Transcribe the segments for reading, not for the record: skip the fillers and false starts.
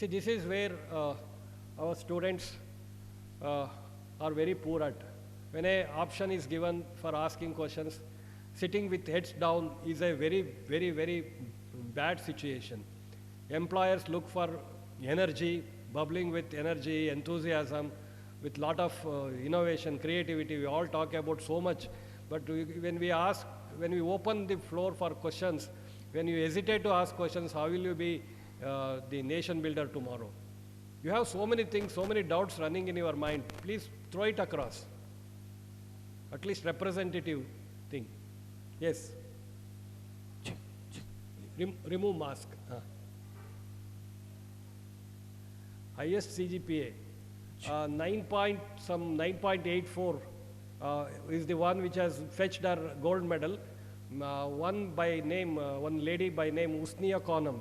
See, this is where our students are very poor at. When an option is given for asking questions, sitting with heads down is a very bad situation. Employers look for energy, bubbling with energy, enthusiasm, with lot of innovation, creativity. We all talk about so much, but when we ask, when we open the floor for questions, when you hesitate to ask questions, how will you be the nation builder tomorrow? You have so many things, so many doubts running in your mind. Please throw it across. At least representative thing. Yes. Remove mask. Highest CGPA, 9.84 is the one which has fetched her gold medal. One lady by name Usnia Khanum.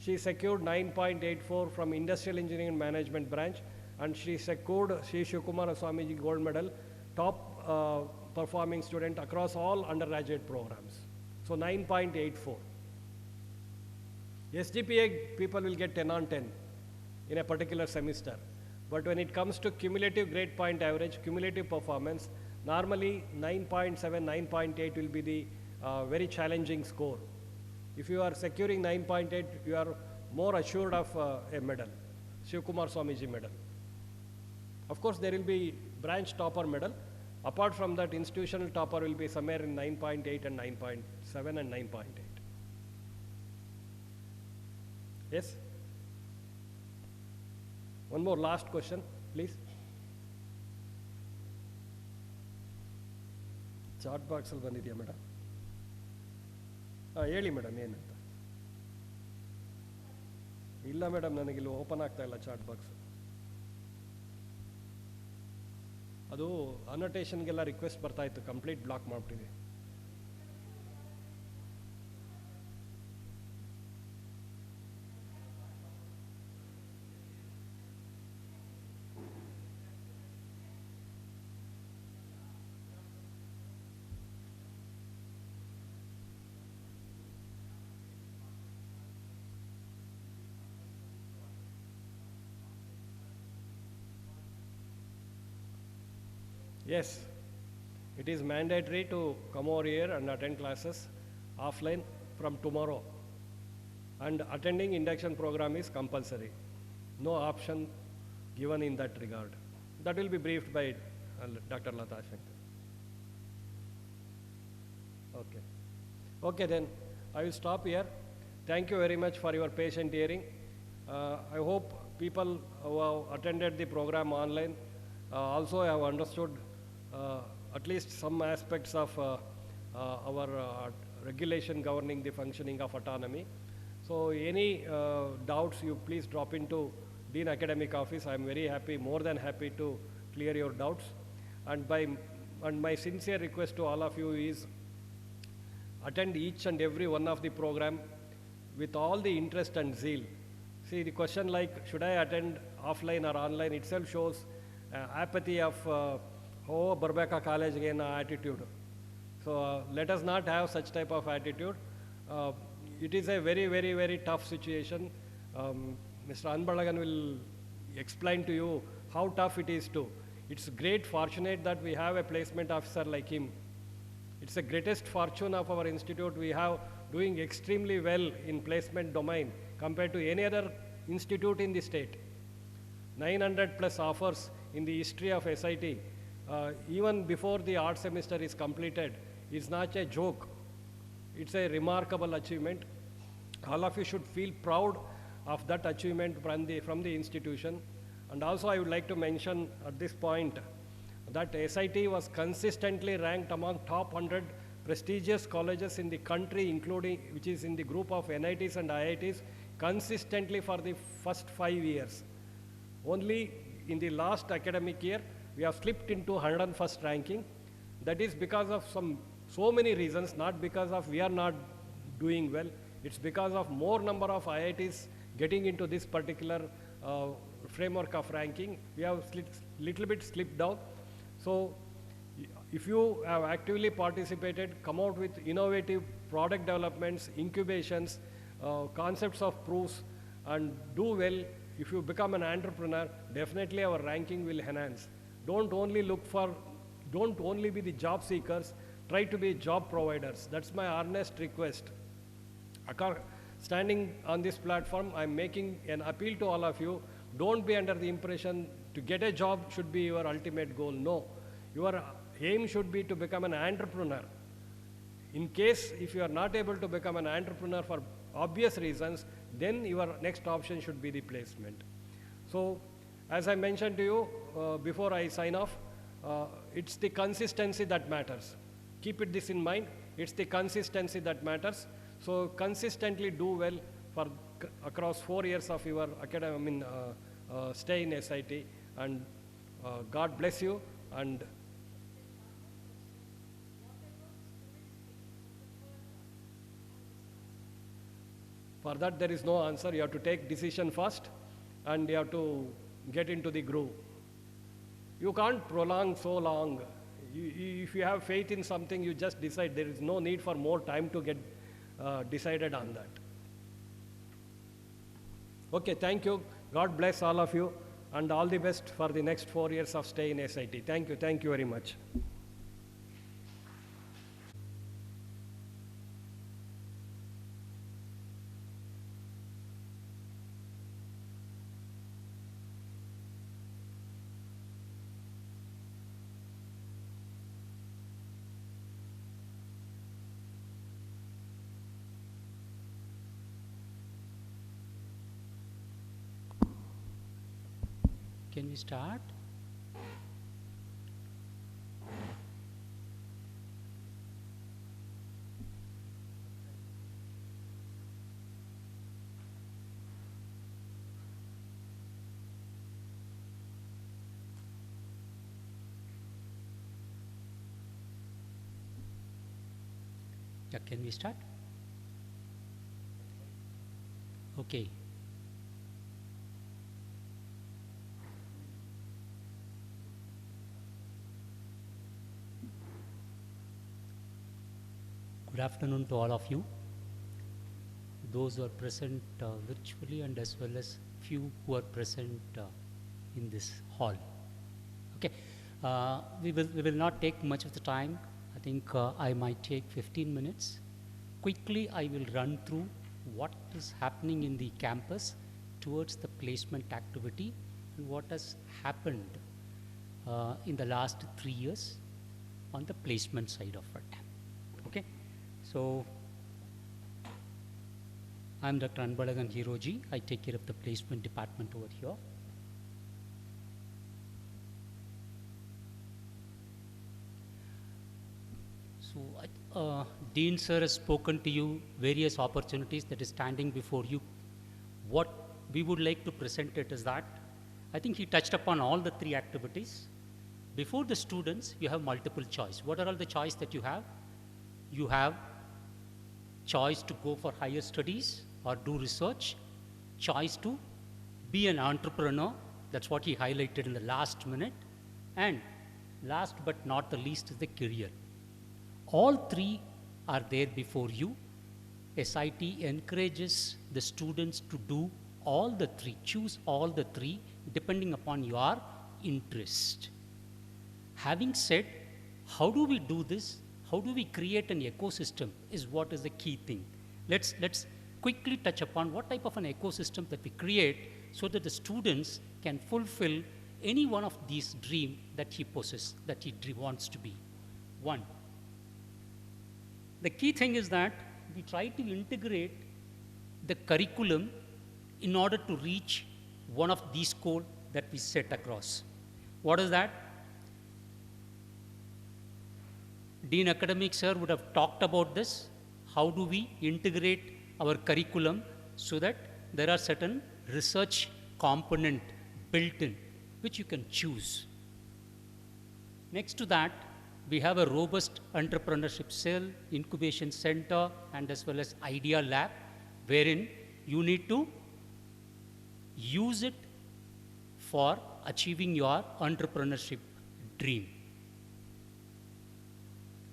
She secured 9.84 from Industrial Engineering and Management branch, and she secured Sri Shivakumara Swamiji gold medal, top performing student across all undergraduate programs. So 9.84. SGPA people will get 10 on 10 in a particular semester. But when it comes to cumulative grade point average, cumulative performance, normally 9.7, 9.8 will be the very challenging score. If you are securing 9.8, you are more assured of a medal, Shivakumar Swamiji medal. Of course, there will be branch topper medal. Apart from that, institutional topper will be somewhere in 9.8 and 9.7 and 9.8. Yes? One more last question, please. Chat box ಅಲ್ಲಿ ಬಂದಿದೆಯಾ madam? ಹೇಳಿ madam ಏನಂತ. ಇಲ್ಲ madam, ನನಗಿಲ್ಲಿ open ಆಗ್ತಾ ಇಲ್ಲ chat box. ಅದು ಅನ್ನೋಟೇಷನ್ಗೆಲ್ಲ request ಬರ್ತಾ ಇತ್ತು, ಕಂಪ್ಲೀಟ್ ಬ್ಲಾಕ್ ಮಾಡಿಬಿಟ್ಟಿದೆ. Yes, it is mandatory to come over here and attend classes offline from tomorrow. And attending induction program is compulsory. No option given in that regard. That will be briefed by Dr. Lata Shankar. Okay. Okay then, I will stop here. Thank you very much for your patient hearing. I hope people who have attended the program online also have understood at least some aspects of our regulation governing the functioning of autonomy. So any doubts, you please drop into Dean Academic Office. I am very happy, more than happy to clear your doubts. And my sincere request to all of you is attend each and every one of the program with all the interest and zeal. See, the question like, should I attend offline or online itself shows apathy of Barbeka College again attitude. So let us not have such type of attitude. It is a very tough situation. Mr. Anbalagan will explain to you how tough it is too. It's great fortunate that we have a placement officer like him. It's the greatest fortune of our institute. We have doing extremely well in placement domain compared to any other institute in the state. 900 plus offers in the history of SIT. Even before the art semester is completed, it's not a joke. It's a remarkable achievement. All of you should feel proud of that achievement from the institution. And also I would like to mention at this point that SIT was consistently ranked among top 100 prestigious colleges in the country, including, which is in the group of NITs and IITs, consistently for the first 5 years. Only in the last academic year, we have slipped into 101st ranking. That is because of so many reasons, not because of we are not doing well. It's because of more number of IITs getting into this particular framework of ranking. We have little bit slipped down. So if you have actively participated, come out with innovative product developments, incubations, concepts of proofs, and do well, if you become an entrepreneur, definitely our ranking will enhance. Don't only look for, don't only be the job seekers, try to be job providers. That's my earnest request. Standing on this platform, I'm making an appeal to all of you. Don't be under the impression to get a job should be your ultimate goal. No, your aim should be to become an entrepreneur. In case if you are not able to become an entrepreneur for obvious reasons, then your next option should be the placement. So, as I mentioned to you before I sign off, it's the consistency that matters. Keep this in mind. It's the consistency that matters. So, consistently do well for across 4 years of your academic stay in SIT, and God bless you. And for that, there is no answer. You have to take decision first, and you have to get into the groove. You can't prolong so long. If you have faith in something, you just decide. There is no need for more time to get decided on that. Okay, thank you. God bless all of you, and all the best for the next 4 years of stay in SIT. Thank you. Thank you very much. Can we start? Yeah, can we start? Okay. Good afternoon to all of you, those who are present virtually and as well as few who are present in this hall. Okay, we will not take much of the time. I think I might take 15 minutes. Quickly, I will run through what is happening in the campus towards the placement activity and what has happened in the last 3 years on the placement side of it. Okay. So, I am Dr. Anbalagan Hiroji. I take care of the placement department over here. So, Dean sir has spoken to you various opportunities that is standing before you. What we would like to present it is that I think he touched upon all the 3 activities. Before the students, you have multiple choice. What are all the choice that you have? You have choice to go for higher studies or do research, choice to be an entrepreneur, that's what he highlighted in the last minute, and last but not the least is the career. All 3 are there before you. SIT encourages the students to do all the 3, choose all the 3 depending upon your interest. Having said, how do we do this? How do we create an ecosystem is what is the key thing. Let's quickly touch upon what type of an ecosystem that we create so that the students can fulfill any one of these dreams that he possesses, that he wants to be. 1. The key thing is that we try to integrate the curriculum in order to reach one of these goals that we set across. What is that? Dean Academic sir would have talked about this. How do we integrate our curriculum so that there are certain research component built in which you can choose. Next to that, we have a robust entrepreneurship cell, incubation center, and as well as idea lab, wherein you need to use it for achieving your entrepreneurship dream.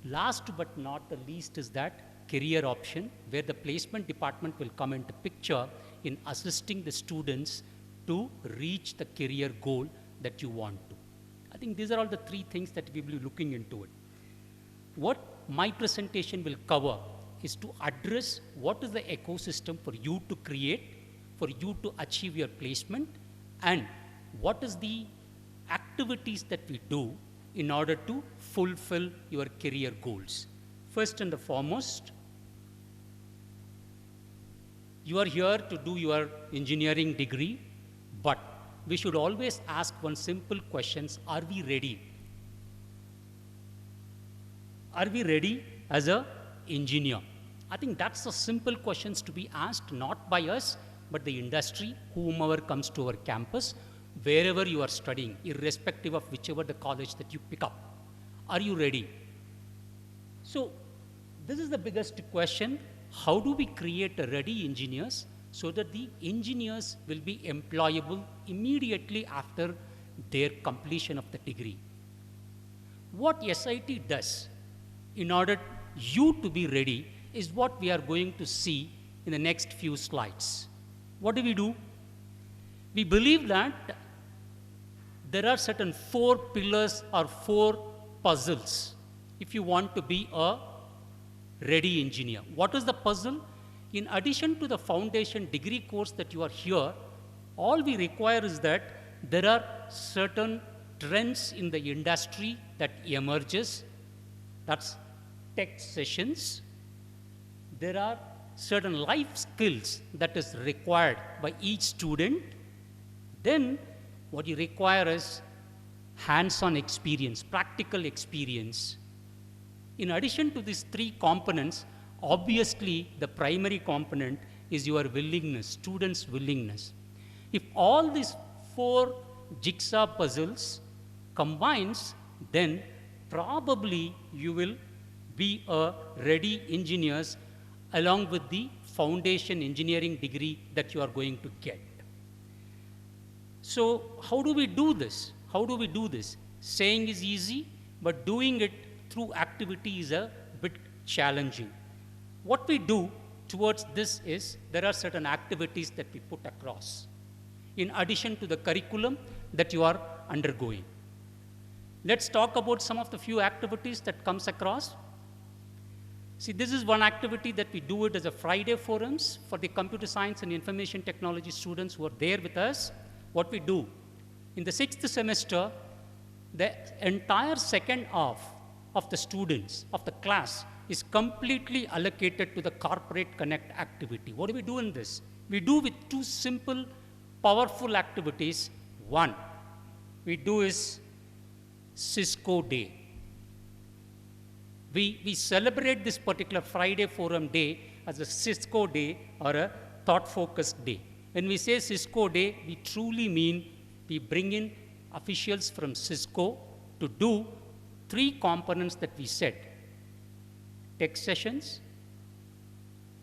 Last but not the least is that career option, where the placement department will come into picture in assisting the students to reach the career goal that you want to. I think these are all the three things that we will be looking into it. What my presentation will cover is to address what is the ecosystem for you to create, for you to achieve your placement, and what is the activities that we do in order to fulfill your career goals. First and foremost, you are here to do your engineering degree, but we should always ask one simple question: are we ready? Are we ready as an engineer? I think that's the simple questions to be asked, not by us, but the industry, whomever comes to our campus, wherever you are studying, irrespective of whichever the college that you pick up. Are you ready? So this is the biggest question. How do we create a ready engineers so that the engineers will be employable immediately after their completion of the degree? What SIT does in order you to be ready is what we are going to see in the next few slides. What do? We believe that there are certain 4 pillars or 4 puzzles if you want to be a ready engineer. What is the puzzle? In addition to the foundation degree course that you are here, all we require is that there are certain trends in the industry that emerges. That's tech sessions. There are certain life skills that is required by each student. Then what you require is hands-on experience, practical experience. In addition to these 3 components, obviously the primary component is your willingness, students' willingness. If all these 4 jigsaw puzzles combines, then probably you will be a ready engineers along with the foundation engineering degree that you are going to get. So how do we do this? How do we do this? Saying is easy, but doing it through activity is a bit challenging. What we do towards this is there are certain activities that we put across in addition to the curriculum that you are undergoing. Let's talk about some of the few activities that comes across. See, this is one activity that we do it as a Friday forums for the computer science and information technology students who are there with us. What we do, in the 6th semester, the entire second half of the students, of the class, is completely allocated to the corporate connect activity. What do we do in this? We do with 2 simple, powerful activities. One, we do is Cisco Day. We celebrate this particular Friday Forum Day as a Cisco Day or a thought-focused day. When we say Cisco Day, we truly mean we bring in officials from Cisco to do 3 components that we said: tech sessions,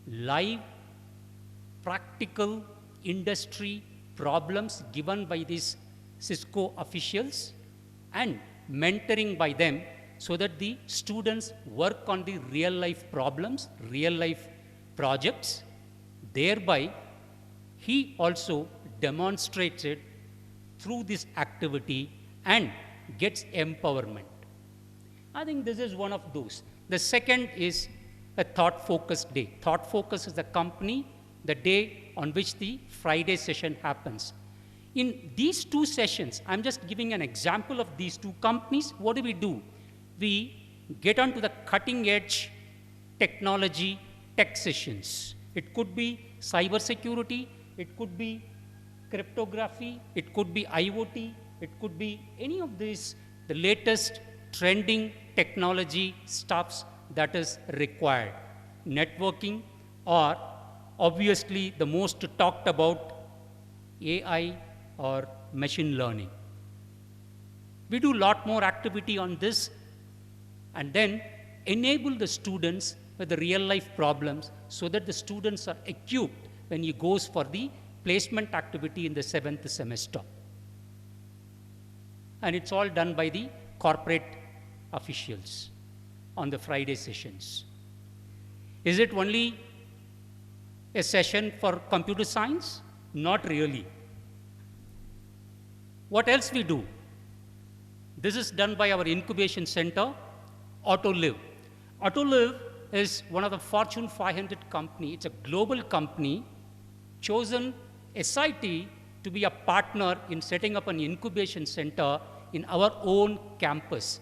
live practical industry problems given by these Cisco officials, and mentoring by them so that the students work on the real life problems, real life projects. Thereby, he also demonstrates it through this activity and gets empowerment. I think this is one of those. The second is a thought-focused day. Thought Focus is the company, the day on which the Friday session happens. In these 2 sessions, I'm just giving an example of these 2 companies. What do? We get onto the cutting edge technology tech sessions. It could be cybersecurity, it could be cryptography, it could be IoT, it could be any of these, the latest trending technology stuffs that is required. Networking, or obviously the most talked about AI or machine learning. We do a lot more activity on this and then enable the students with the real life problems so that the students are equipped when he goes for the placement activity in the 7th semester. And it's all done by the corporate officials on the Friday sessions. Is it only a session for computer science? Not really. What else we do? This is done by our incubation center, Autoliv. Autoliv is one of the Fortune 500 company. It's a global company, chosen SIT to be a partner in setting up an incubation center in our own campus.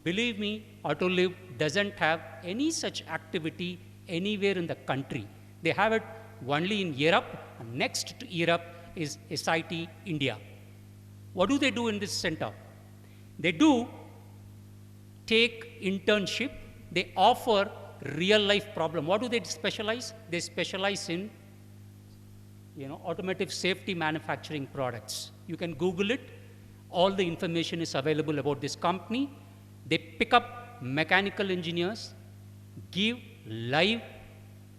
Believe me, Autoliv doesn't have any such activity anywhere in the country. They have it only in Europe, and next to Europe is SIT India. What do they do in this center? They do take internship, they offer real life problem. What do they specialize? They specialize in automotive safety manufacturing products. You can Google it. All the information is available about this company. They pick up mechanical engineers, give live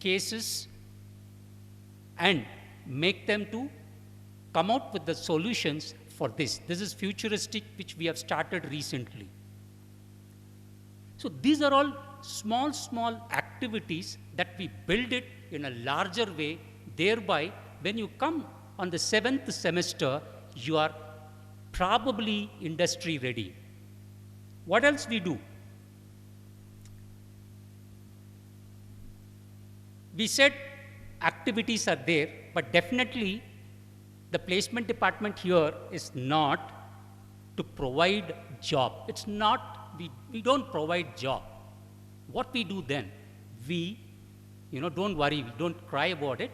cases, and make them to come out with the solutions for this. This is futuristic, which we have started recently. So these are all small activities that we build it in a larger way. Thereby, when you come on the 7th semester, you are probably industry ready. What else we do? We said activities are there, but definitely the placement department here is not to provide job. It's not, we don't provide job. What we do then? We, don't worry, we don't cry about it.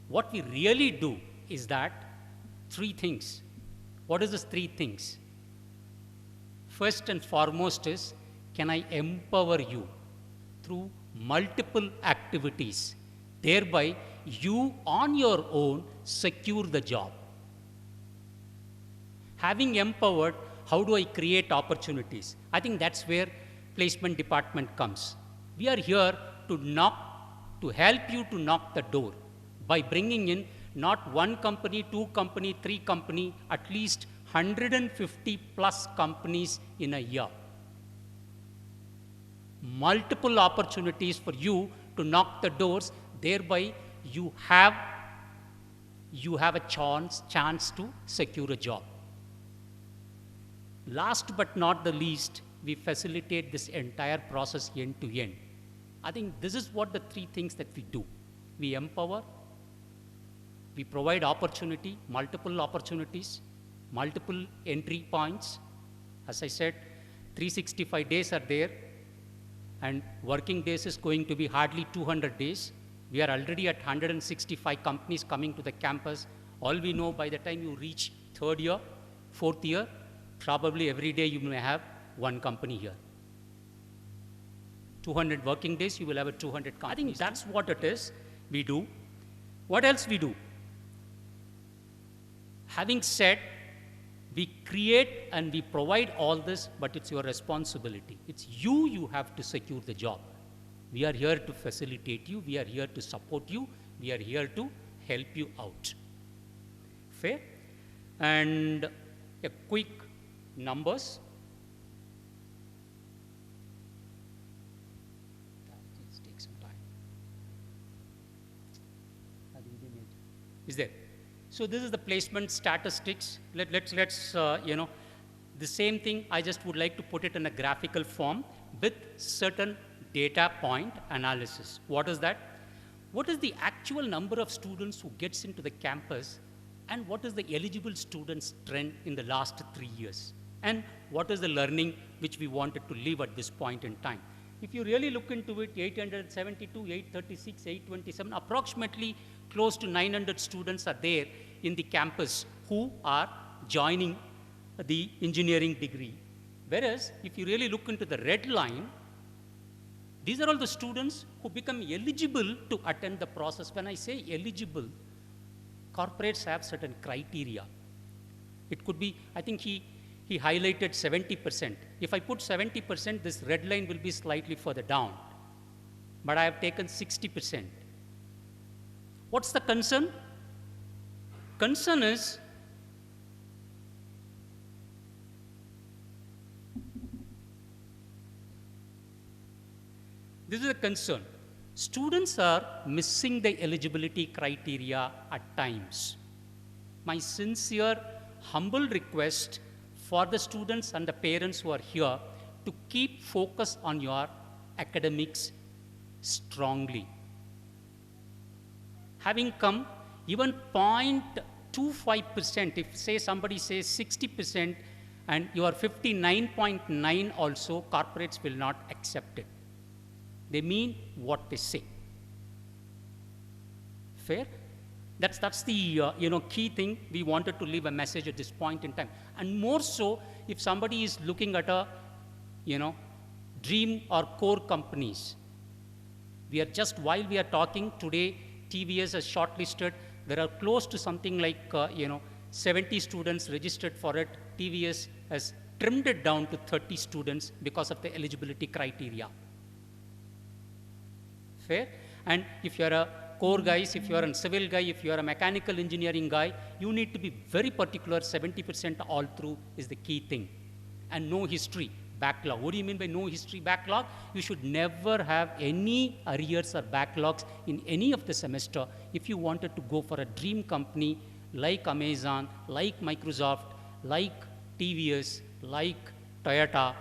What we really do is that 3 things. What is this 3 things? First and foremost is, can I empower you through multiple activities? Thereby, you on your own secure the job. Having empowered, how do I create opportunities? I think that's where placement department comes. We are here to help you to knock the door by bringing in not 1 company, 2 company, 3 company, at least 150 plus companies in a year. Multiple opportunities for you to knock the doors, thereby you have a chance to secure a job. Last but not the least, we facilitate this entire process end to end. I think this is what the 3 things that we do. We empower, we provide opportunity, multiple opportunities, multiple entry points. As I said, 365 days are there, and working days is going to be hardly 200 days. We are already at 165 companies coming to the campus. All we know, by the time you reach 3rd year, 4th year, probably every day you may have 1 company here. 200 working days, you will have a 200 companies. I think that's what it is we do. What else we do? Having said, we create and we provide all this, but it's your responsibility. It's you have to secure the job. We are here to facilitate you. We are here to support you. We are here to help you out. Fair? And a quick numbers. Let's take some time. Is there? So this is the placement statistics. Let's the same thing, I just would like to put it in a graphical form with certain data point analysis. What is that? What is the actual number of students who gets into the campus, and what is the eligible students trend in the last 3 years? And what is the learning which we wanted to leave at this point in time? If you really look into it, 872, 836, 827, approximately close to 900 students are there in the campus who are joining the engineering degree. Whereas, if you really look into the red line, these are all the students who become eligible to attend the process. When I say eligible, corporates have certain criteria. It could be, I think he highlighted 70%. If I put 70%, this red line will be slightly further down. But I have taken 60%. What's the concern? Concern is this is a concern. Students are missing the eligibility criteria at times. My sincere humble request for the students and the parents who are here to keep focus on your academics strongly. Having come, even 0.25%, if say somebody says 60% and you are 59.9 also, corporates will not accept it. They mean what they say. Fair? That's the key thing. We wanted to leave a message at this point in time. And more so, if somebody is looking at a dream or core companies. While we are talking today, TVS has shortlisted. There are close to something like 70 students registered for it. TVS has trimmed it down to 30 students because of the eligibility criteria. Fair? And if you are a core guys, if you are a civil guy, if you are a mechanical engineering guy, you need to be very particular. 70% all through is the key thing. And no history backlog. What do you mean by no history backlog? You should never have any arrears or backlogs in any of the semester if you wanted to go for a dream company like Amazon, like Microsoft, like TVS, like Toyota.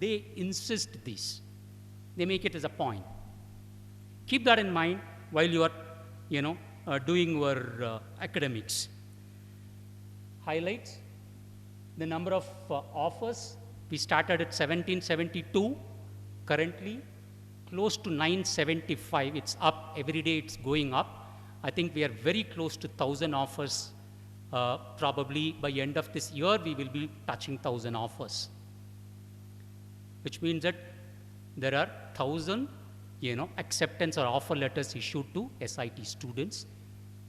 They insist this. They make it as a point. Keep that in mind while you are, doing your academics. Highlights, the number of offers. We started at 1772, currently close to 975. It's up, every day it's going up. I think we are very close to 1,000 offers. Probably by end of this year, we will be touching 1,000 offers. Which means that there are 1,000 acceptance or offer letters issued to SIT students.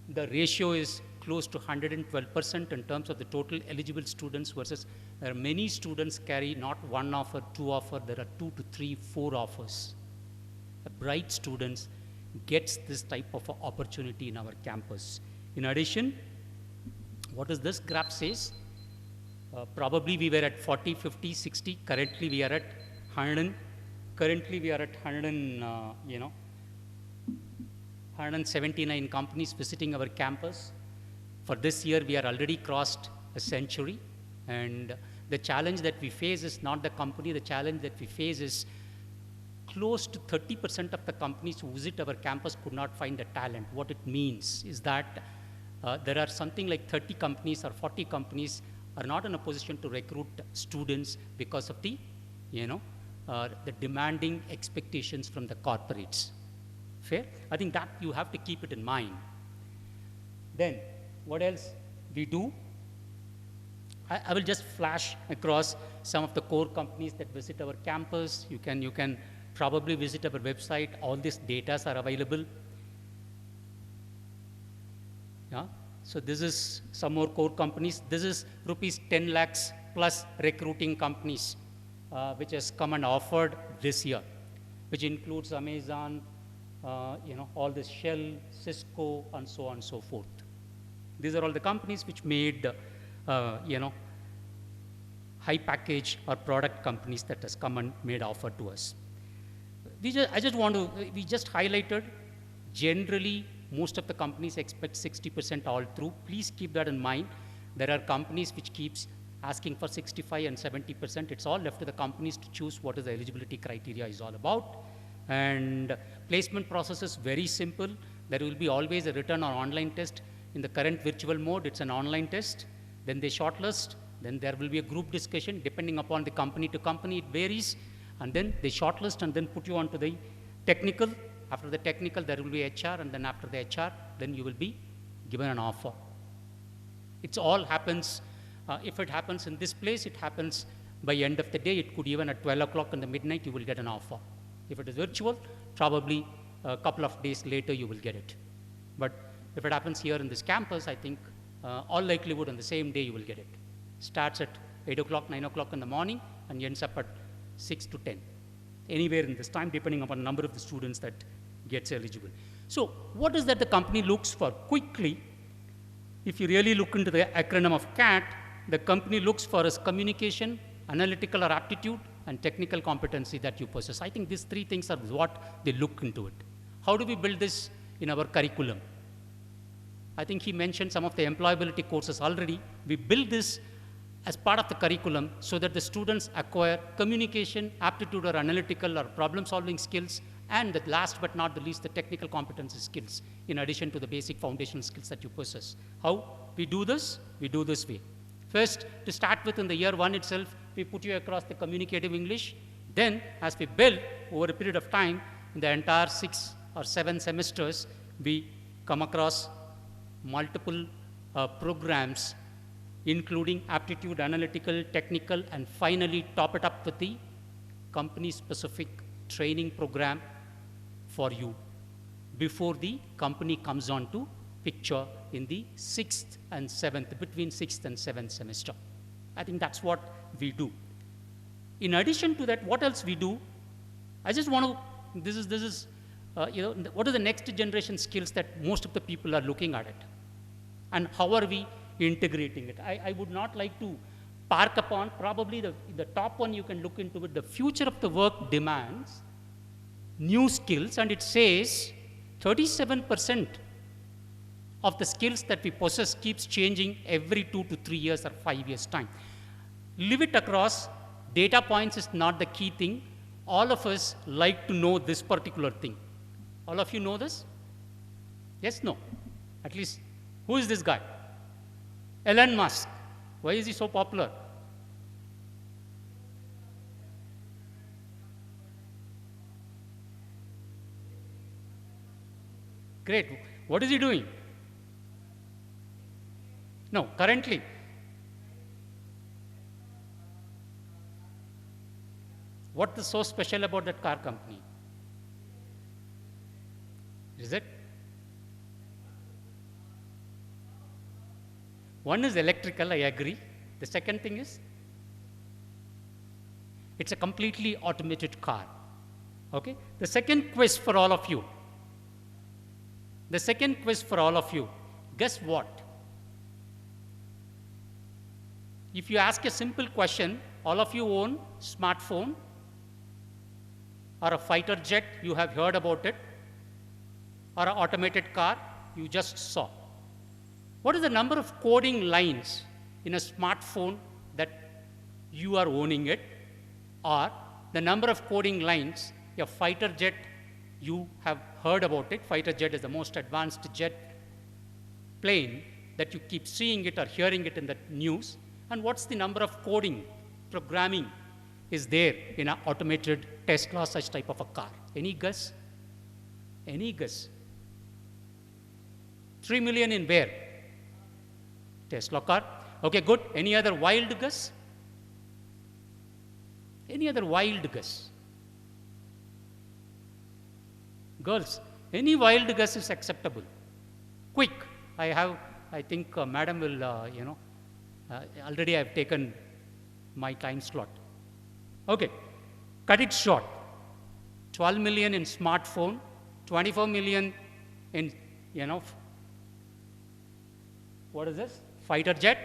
The ratio is close to 112% in terms of the total eligible students versus there are many students carry not one offer, two offer, there are 2 to 3, 4 offers. The bright students gets this type of opportunity in our campus. In addition, what does this graph says? Probably we were at 40, 50, 60. Currently we are at 100. Currently we are at 179 companies visiting our campus. For this year, we are already crossed a century. And the challenge that we face is not the company. The challenge that we face is close to 30% of the companies who visit our campus could not find the talent. What it means is that there are something like 30 companies or 40 companies are not in a position to recruit students because of the demanding expectations from the corporates. Fair? I think that you have to keep it in mind. Then, what else we do? I will just flash across some of the core companies that visit our campus. You can probably visit our website. All these data are available. Yeah. So this is some more core companies. This is rupees 10 lakhs plus recruiting companies, which has come and offered this year, which includes Amazon, all this Shell, Cisco, and so on and so forth. These are all the companies which made, high package or product companies that has come and made offer to us. We just highlighted, generally, most of the companies expect 60% all through. Please keep that in mind. There are companies which keeps asking for 65 and 70%. It's all left to the companies to choose what is the eligibility criteria is all about. And placement process is very simple. There will be always a written or online test. In the current virtual mode, it's an online test. Then they shortlist. Then there will be a group discussion. Depending upon the company to company, it varies. And then they shortlist and then put you onto the technical. After the technical, there will be HR. And then after the HR, then you will be given an offer. It all happens. If it happens in this place, it happens by end of the day. It could even at 12 o'clock in the midnight, you will get an offer. If it is virtual, probably a couple of days later, you will get it. But if it happens here in this campus, I think all likelihood on the same day, you will get it. Starts at 8 o'clock, 9 o'clock in the morning, and ends up at 6 to 10. Anywhere in this time, depending upon the number of the students that gets eligible. So what is that the company looks for? Quickly, if you really look into the acronym of CAT, the company looks for is communication, analytical or aptitude, and technical competency that you possess. I think these three things are what they look into it. How do we build this in our curriculum? I think he mentioned some of the employability courses already. We build this as part of the curriculum so that the students acquire communication, aptitude or analytical or problem solving skills, and the last but not the least, the technical competency skills, in addition to the basic foundational skills that you possess. How we do this? We do this way. First, to start with, in the year 1 itself, we put you across the communicative English. Then, as we build over a period of time, in the entire 6 or 7 semesters, we come across multiple programs, including aptitude, analytical, technical, and finally top it up with the company-specific training program for you before the company comes on to picture in the 6th and 7th, between 6th and 7th semester. I think that's what we do. In addition to that, what else we do? I just want to, this is what are the next generation skills that most of the people are looking at it? And how are we integrating it? I would not like to park upon, probably the top one you can look into it, the future of the work demands new skills, and it says 37% of the skills that we possess keeps changing every 2 to 3 years or 5 years time. Live it across, data points is not the key thing. All of us like to know this particular thing. All of you know this? Yes, no? At least, who is this guy? Elon Musk. Why is he so popular? Great. What is he doing? No, currently. What is so special about that car company? Is it? One is electrical, I agree. The second thing is, it's a completely automated car. Okay? The second quiz for all of you. The second quiz for all of you. Guess what? If you ask a simple question, all of you own smartphone or a fighter jet, you have heard about it, or an automated car, you just saw. What is the number of coding lines in a smartphone that you are owning it, or the number of coding lines, a fighter jet, you have heard about it. Fighter jet is the most advanced jet plane that you keep seeing it or hearing it in the news. And what's the number of coding, programming is there in an automated Tesla, such type of a car? Any guess? Any guess? 3 million in where? Tesla car. Okay, good. Any other wild guess? Any other wild guess? Girls, any wild guess is acceptable. Quick. I think madam will, already I've taken my time slot. Okay, cut it short. 12 million in smartphone, 24 million in, what is this? Fighter jet.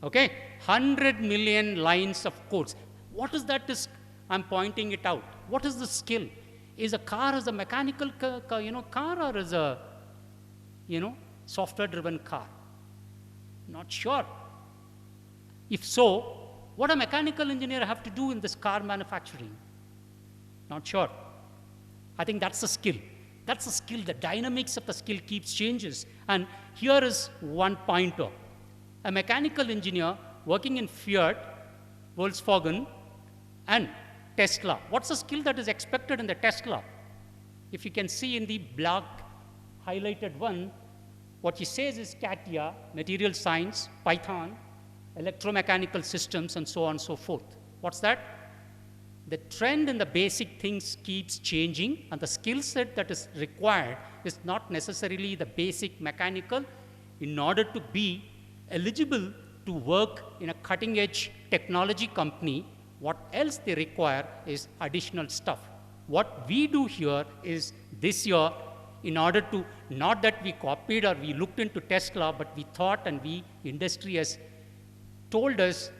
Okay, 100 million lines of codes. What is that? I'm pointing it out. What is the skill? Is a car as a mechanical car, or is a software-driven car? Not sure. If so, what a mechanical engineer have to do in this car manufacturing? Not sure. I think that's the skill. That's the skill. The dynamics of the skill keeps changes. And here is one pointer. A mechanical engineer working in Fiat, Volkswagen, and Tesla. What's the skill that is expected in the Tesla? If you can see in the black highlighted one, what he says is CATIA, material science, Python, electromechanical systems, and so on and so forth. What's that? The trend in the basic things keeps changing, and the skill set that is required is not necessarily the basic mechanical. In order to be eligible to work in a cutting-edge technology company, what else they require is additional stuff. What we do here is this year, in order to, not that we copied or we looked into Tesla, but we thought, and industry has told us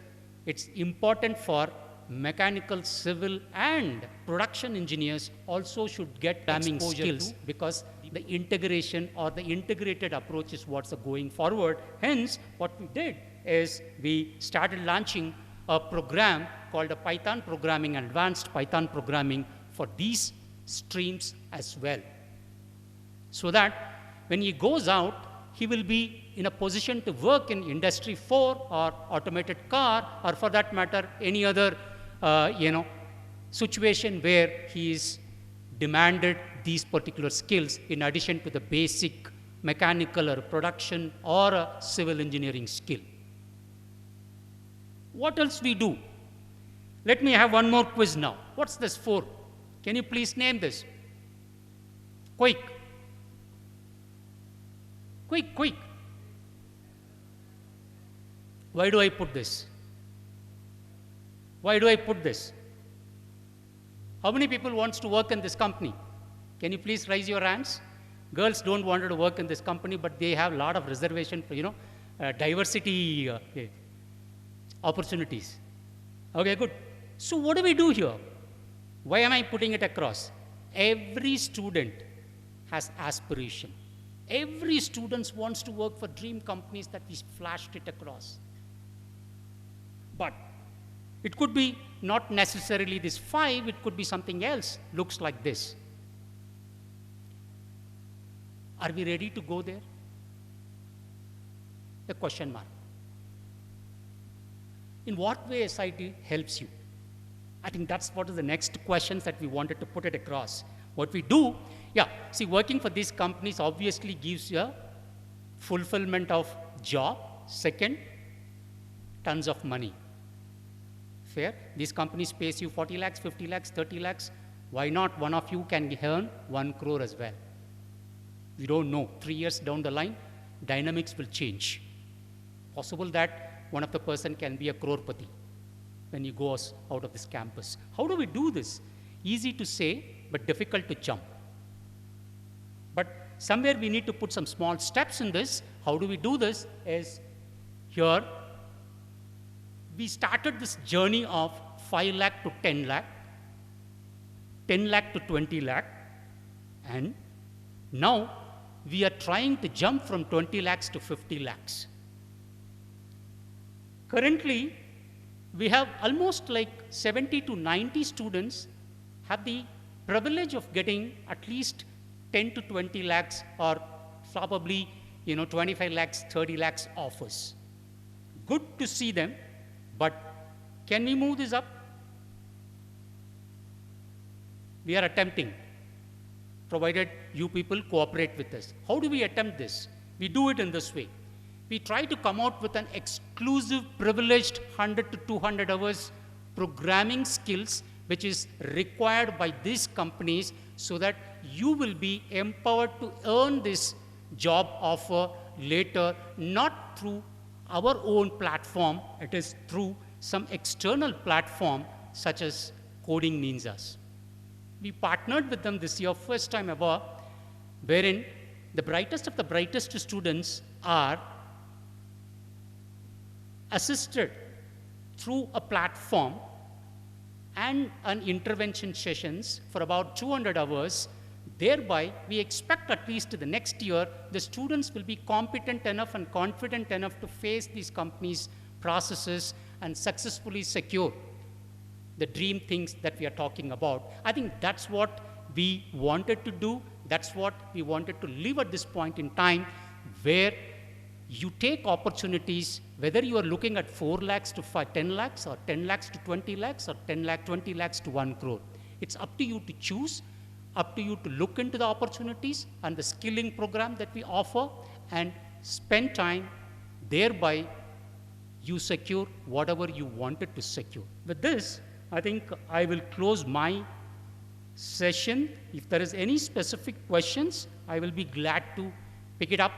it's important for mechanical, civil, and production engineers also should get programming skills, because the integration or the integrated approach is what's going forward. Hence, what we did is we started launching a program called a Python programming and advanced Python programming for these streams as well. So that when he goes out, he will be in a position to work in Industry 4 or automated car, or for that matter, any other situation where he is demanded these particular skills in addition to the basic mechanical or production or a civil engineering skill. What else we do? Let me have one more quiz now. What's this for? Can you please name this? Quick. Quick, quick. Why do I put this? Why do I put this? How many people wants to work in this company? Can you please raise your hands? Girls don't want to work in this company, but they have a lot of reservation for, diversity opportunities. Okay, good. So what do we do here? Why am I putting it across? Every student has aspiration. Every student wants to work for dream companies that we flashed it across. But it could be not necessarily this 5, it could be something else, looks like this. Are we ready to go there? A question mark. In what way SIT helps you? I think that's what is the next questions that we wanted to put it across. What we do, working for these companies obviously gives you a fulfillment of job. Second, tons of money. Fair? These companies pays you 40 lakhs, 50 lakhs, 30 lakhs. Why not one of you can earn 1 crore as well? We don't know. 3 years down the line, dynamics will change. Possible that one of the person can be a crorepati when he goes out of this campus. How do we do this? Easy to say, but difficult to jump. But somewhere we need to put some small steps in this. How do we do this? Is here, we started this journey of 5 lakh to 10 lakh, 10 lakh to 20 lakh, and now we are trying to jump from 20 lakhs to 50 lakhs. Currently, we have almost like 70 to 90 students have the privilege of getting at least 10 to 20 lakhs or probably 25 lakhs, 30 lakhs offers. Good to see them, but can we move this up? We are attempting, provided you people cooperate with us. How do we attempt this? We do it in this way. We try to come out with an exclusive, privileged 100 to 200 hours programming skills which is required by these companies so that you will be empowered to earn this job offer later, not through our own platform, it is through some external platform such as Coding Ninjas. We partnered with them this year, first time ever, wherein the brightest of the brightest students are assisted through a platform and an intervention sessions for about 200 hours. Thereby, we expect at least the next year, the students will be competent enough and confident enough to face these companies' processes and successfully secure the dream things that we are talking about. I think that's what we wanted to do. That's what we wanted to live at this point in time, where you take opportunities, whether you are looking at 4 lakhs to 10 lakhs or 10 lakhs to 20 lakhs or 20 lakhs to 1 crore. It's up to you to choose, up to you to look into the opportunities and the skilling program that we offer and spend time. Thereby, you secure whatever you wanted to secure. With this, I think I will close my session. If there is any specific questions, I will be glad to pick it up.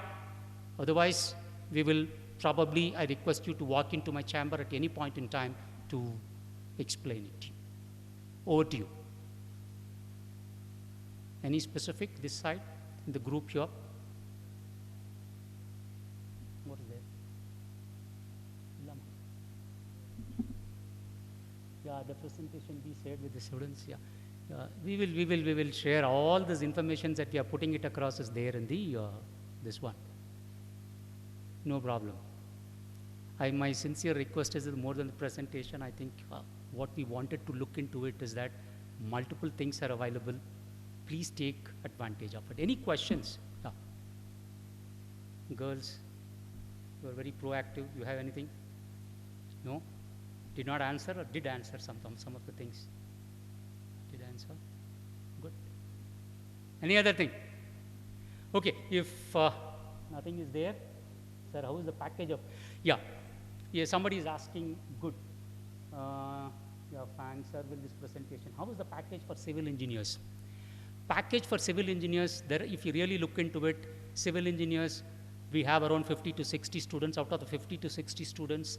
Otherwise, we will probably, I request you to walk into my chamber at any point in time to explain it to you. Over to you. Any specific this side in the group here? What is there? Yeah, the presentation we shared with the students. Yeah. We will share all this information that we are putting it across is there in the this one. No problem. My sincere request is more than the presentation. I think what we wanted to look into it is that multiple things are available. Please take advantage of it. Any questions? Yeah. Girls, you are very proactive. You have anything? No? Did not answer or did answer some of the things? Did answer? Good. Any other thing? Okay, if nothing is there, sir, how is the package of? Yeah, somebody is asking, good. Yeah, thanks, sir, with this presentation. How is the package for civil engineers? Package for civil engineers, there, if you really look into it, civil engineers, we have around 50 to 60 students. Out of the 50 to 60 students,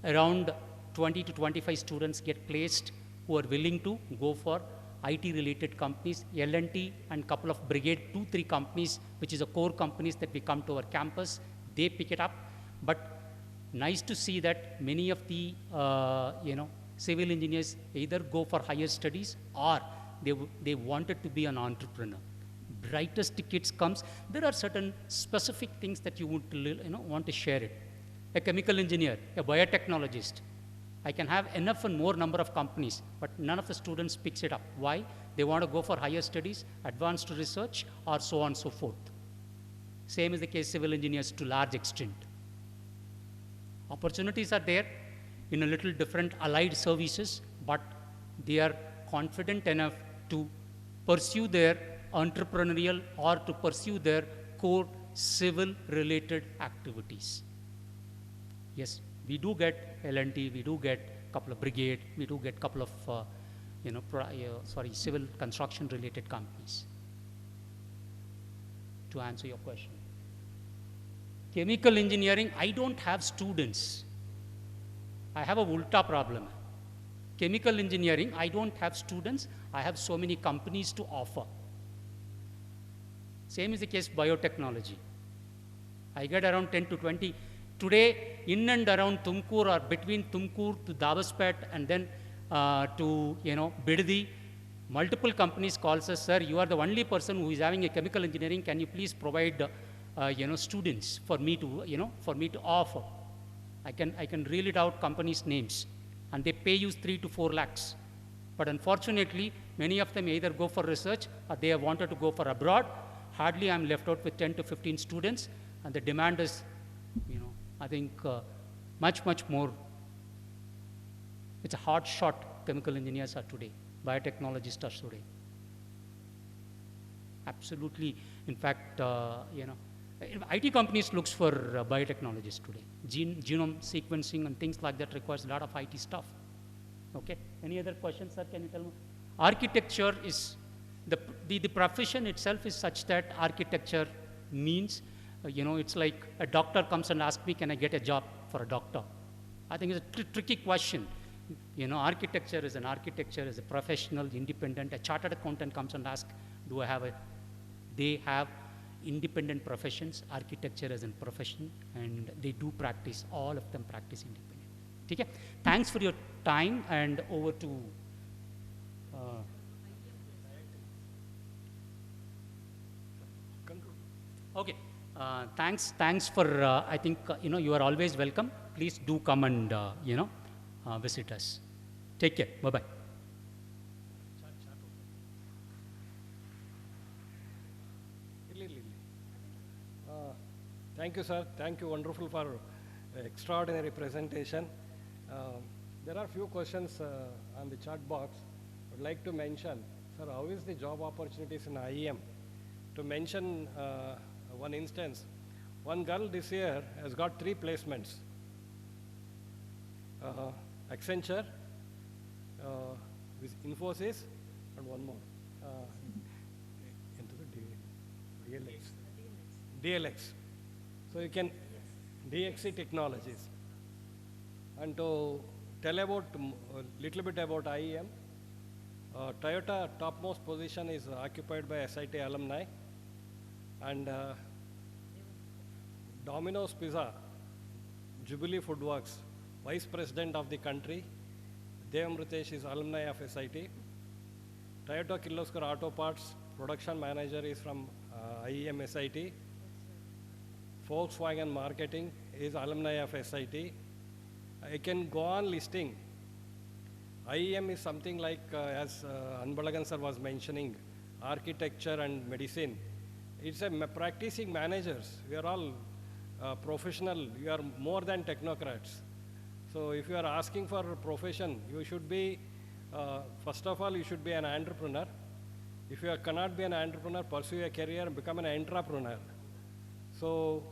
around 20 to 25 students get placed who are willing to go for IT-related companies, L&T and couple of brigade, 2-3 companies, which is a core companies that we come to our campus. They pick it up. But nice to see that many of the, civil engineers either go for higher studies or they wanted to be an entrepreneur. Brightest kids comes, there are certain specific things that you want to share it. A chemical engineer, a biotechnologist, I can have enough and more number of companies, but none of the students picks it up. Why? They want to go for higher studies, advanced research, or so on and so forth. Same is the case civil engineers to large extent. Opportunities are there in a little different allied services, but they are confident enough to pursue their entrepreneurial or to pursue their core civil related activities. Yes, we do get L&T, we do get a couple of brigade, we do get a couple of civil construction related companies. To answer your question. Chemical engineering, I don't have students. I have a ulta problem. Chemical engineering, I don't have students. I have so many companies to offer. Same is the case biotechnology. I get around 10 to 20. Today, in and around Tumkur or between Tumkur to Dabaspet and then to Bidadi, multiple companies calls us, sir, you are the only person who is having a chemical engineering. Can you please provide students for me to offer? I can reel it out companies' names, and they pay you 3 to 4 lakhs. But unfortunately, many of them either go for research or they have wanted to go for abroad. Hardly I'm left out with 10 to 15 students, and the demand is, I think much more. It's a hard shot. Chemical engineers are today, biotechnologists are today. Absolutely. In fact, IT companies looks for biotechnologists today. Genome sequencing and things like that requires a lot of IT stuff. Okay. Any other questions, sir? Can you tell me? Architecture is the profession itself is such that architecture means, it's like a doctor comes and asks me, can I get a job for a doctor? I think it's a tricky question. Architecture is a professional, independent. A chartered accountant comes and asks, they have independent professions. Architecture is a profession, and they do practice, all of them practice independent. Okay? Thanks for your time, and over to okay. Thanks for, I think, you are always welcome. Please do come and, visit us. Take care. Bye-bye. Thank you, sir. Thank you. Wonderful for extraordinary presentation. There are few questions on the chat box. I would like to mention, sir, how is the job opportunities in IEM? To mention one instance, one girl this year has got 3 placements. Accenture, with Infosys, and one more. Into the DLX. So you can, DXC Technologies. And to tell about a little bit about IEM, Toyota topmost position is occupied by SIT alumni, and Domino's Pizza, Jubilee Foodworks, Vice President of the country, Dev Amritesh is alumni of SIT, Toyota Kirloskar Auto Parts production manager is from IEM SIT. Volkswagen Marketing is alumni of SIT. I can go on listing. IEM is something like, as Anbalagan sir was mentioning, architecture and medicine. It's a practicing managers. We are all professional. You are more than technocrats. So if you are asking for a profession, you should be, first of all, you should be an entrepreneur. If you cannot be an entrepreneur, pursue a career and become an entrepreneur. So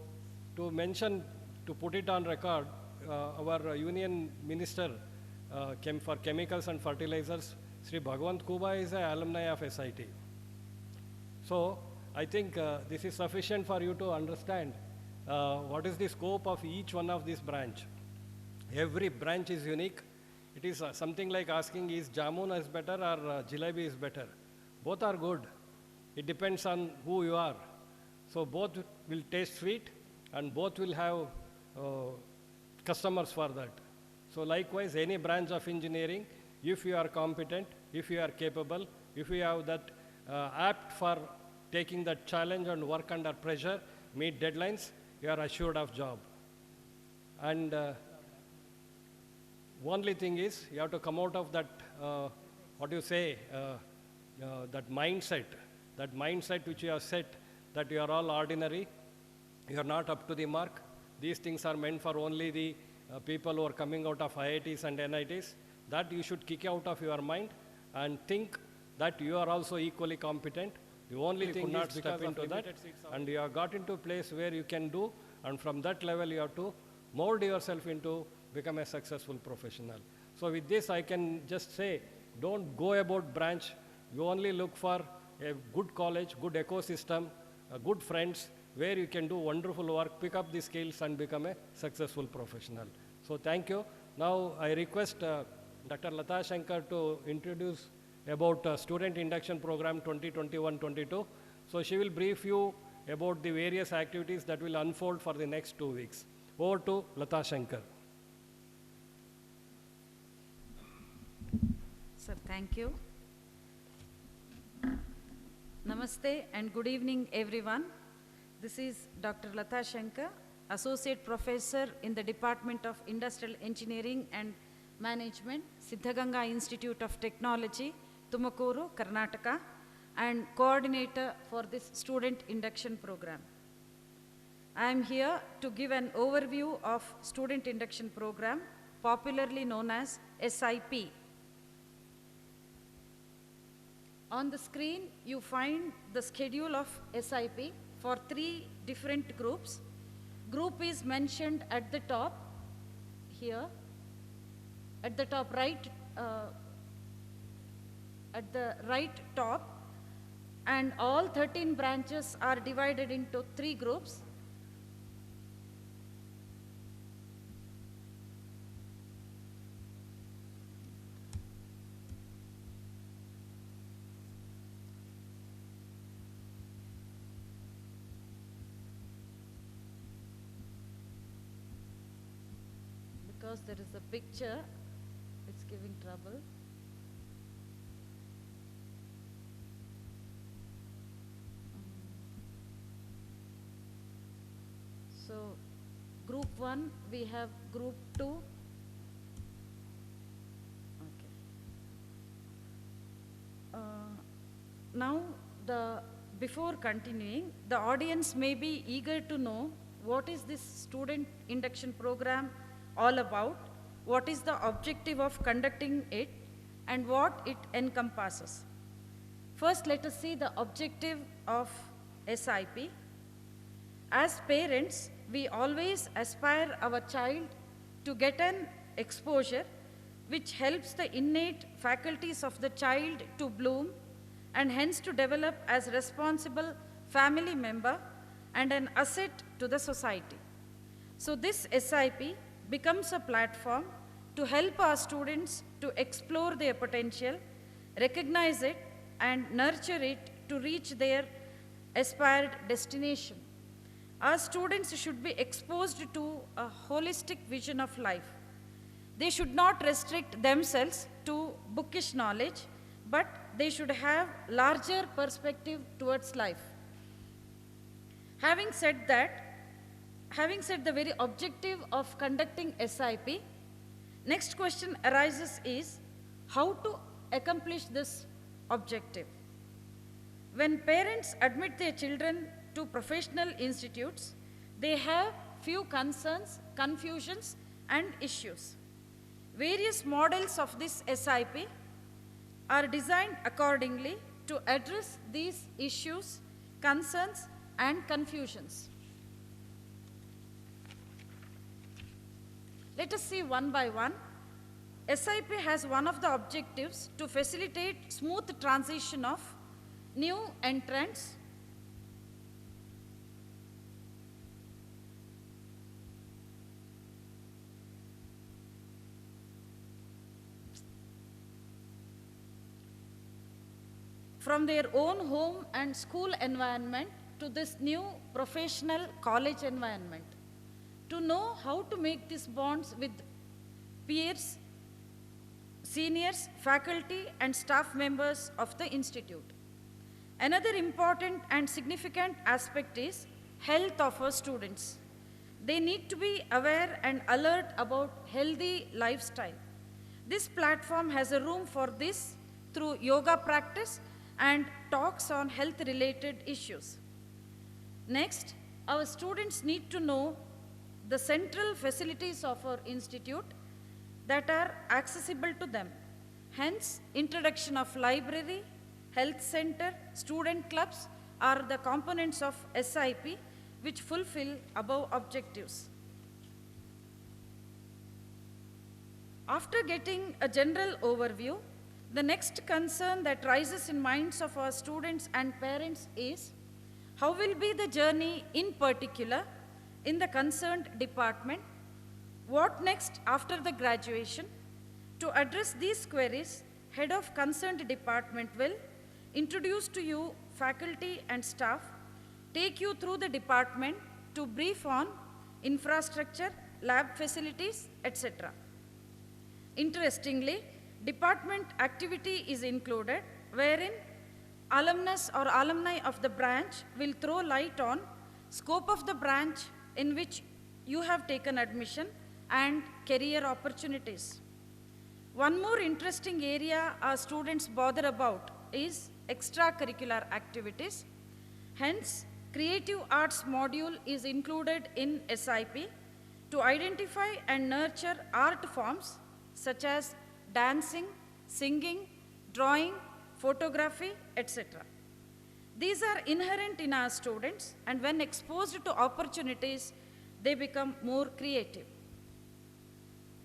to mention, to put it on record, our union minister for chemicals and fertilizers, Sri Bhagwant Kuba, is an alumni of SIT. So I think this is sufficient for you to understand what is the scope of each one of these branch. Every branch is unique. It is something like asking, is jamun is better or jalebi is better? Both are good. It depends on who you are. So both will taste sweet and both will have customers for that. So likewise, any branch of engineering, if you are competent, if you are capable, if you have that apt for taking that challenge and work under pressure, meet deadlines, you are assured of job. And only thing is, you have to come out of that, what do you say, that mindset which you have set, that you are all ordinary, you are not up to the mark. These things are meant for only the people who are coming out of IITs and NITs. That you should kick out of your mind and think that you are also equally competent. The only thing is step into that, and you have got into a place where you can do, and from that level you have to mold yourself into become a successful professional. So with this, I can just say, don't go about branch. You only look for a good college, good ecosystem, good friends, where you can do wonderful work, pick up the skills and become a successful professional. So thank you. Now I request Dr. Lata Shankar to introduce about Student Induction Program 2021-22. So she will brief you about the various activities that will unfold for the next 2 weeks. Over to Lata Shankar. Sir, thank you. Namaste and good evening, everyone. This is Dr. Lata Shankar, Associate Professor in the Department of Industrial Engineering and Management, Siddhaganga Institute of Technology, Tumakuru, Karnataka, and Coordinator for this Student Induction Program. I am here to give an overview of Student Induction Program, popularly known as SIP. On the screen, you find the schedule of SIP for 3 different groups. Group is mentioned at the top here, at the top right, at the right top, and all 13 branches are divided into 3 groups. Because there is a picture, it's giving trouble. So, group 1, we have group 2. Okay. Now, before continuing, the audience may be eager to know what is this student induction program all about, what is the objective of conducting it, and what it encompasses. First, let us see the objective of SIP. As parents, we always aspire our child to get an exposure which helps the innate faculties of the child to bloom and hence to develop as responsible family member and an asset to the society. So this SIP becomes a platform to help our students to explore their potential, recognize it, and nurture it to reach their aspired destination. Our students should be exposed to a holistic vision of life. They should not restrict themselves to bookish knowledge, but they should have larger perspective towards life. Having said the very objective of conducting SIP, next question arises is how to accomplish this objective. When parents admit their children to professional institutes, they have few concerns, confusions, and issues. Various models of this SIP are designed accordingly to address these issues, concerns, and confusions. Let us see one by one. SIP has one of the objectives to facilitate smooth transition of new entrants from their own home and school environment to this new professional college environment, to know how to make these bonds with peers, seniors, faculty, and staff members of the institute. Another important and significant aspect is health of our students. They need to be aware and alert about healthy lifestyle. This platform has a room for this through yoga practice and talks on health-related issues. Next, our students need to know the central facilities of our institute that are accessible to them. Hence, introduction of library, health center, student clubs are the components of SIP which fulfill above objectives. After getting a general overview, the next concern that rises in minds of our students and parents is how will be the journey in particular in the concerned department? What next after the graduation? To address these queries, head of concerned department will introduce to you faculty and staff, take you through the department to brief on infrastructure, lab facilities, etc. Interestingly, department activity is included wherein alumnus or alumni of the branch will throw light on scope of the branch in which you have taken admission and career opportunities. One more interesting area our students bother about is extracurricular activities. Hence, creative arts module is included in SIP to identify and nurture art forms such as dancing, singing, drawing, photography, etc. These are inherent in our students, and when exposed to opportunities, they become more creative.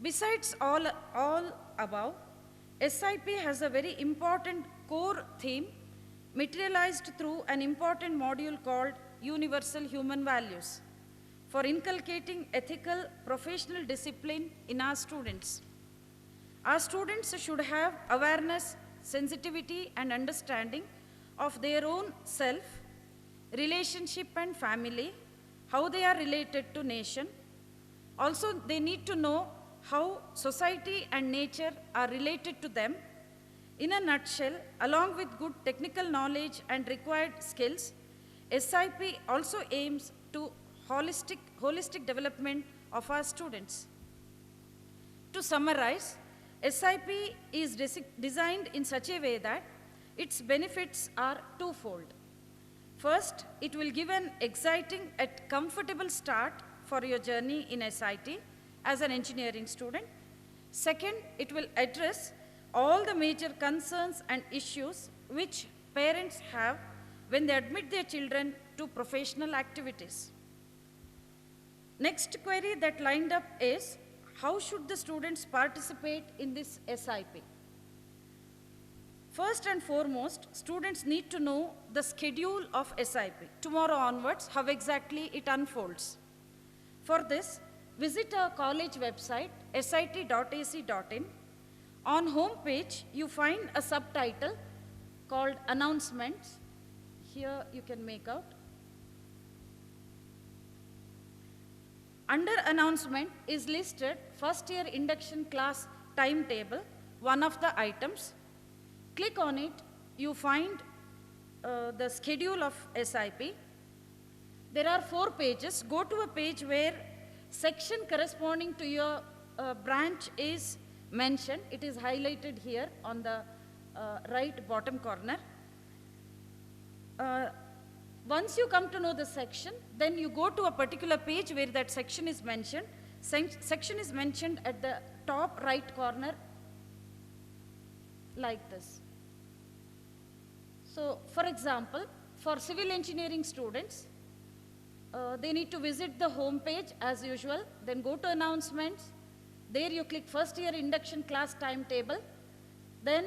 Besides all above, SIP has a very important core theme materialized through an important module called Universal Human Values for inculcating ethical professional discipline in our students. Our students should have awareness, sensitivity, and understanding of their own self, relationship and family, how they are related to nation. Also, they need to know how society and nature are related to them. In a nutshell, along with good technical knowledge and required skills, SIP also aims to holistic development of our students. To summarize, SIP is designed in such a way that its benefits are twofold. First, it will give an exciting and comfortable start for your journey in SIT as an engineering student. Second, it will address all the major concerns and issues which parents have when they admit their children to professional activities. Next query that lined up is, how should the students participate in this SIP? First and foremost, students need to know the schedule of SIP. Tomorrow onwards, how exactly it unfolds. For this, visit our college website, sit.ac.in. On home page, you find a subtitle called Announcements. Here you can make out. Under announcement is listed first year induction class timetable, one of the items. Click on it you find the schedule of SIP. There are 4 pages. Go to a page where section corresponding to your branch is mentioned. It is highlighted here on the right bottom corner. Once you come to know the section, then you go to a particular page where that section is mentioned. Section is mentioned at the top right corner like this. So, for example, for civil engineering students, they need to visit the home page as usual, then go to announcements. There you click first year induction class timetable. Then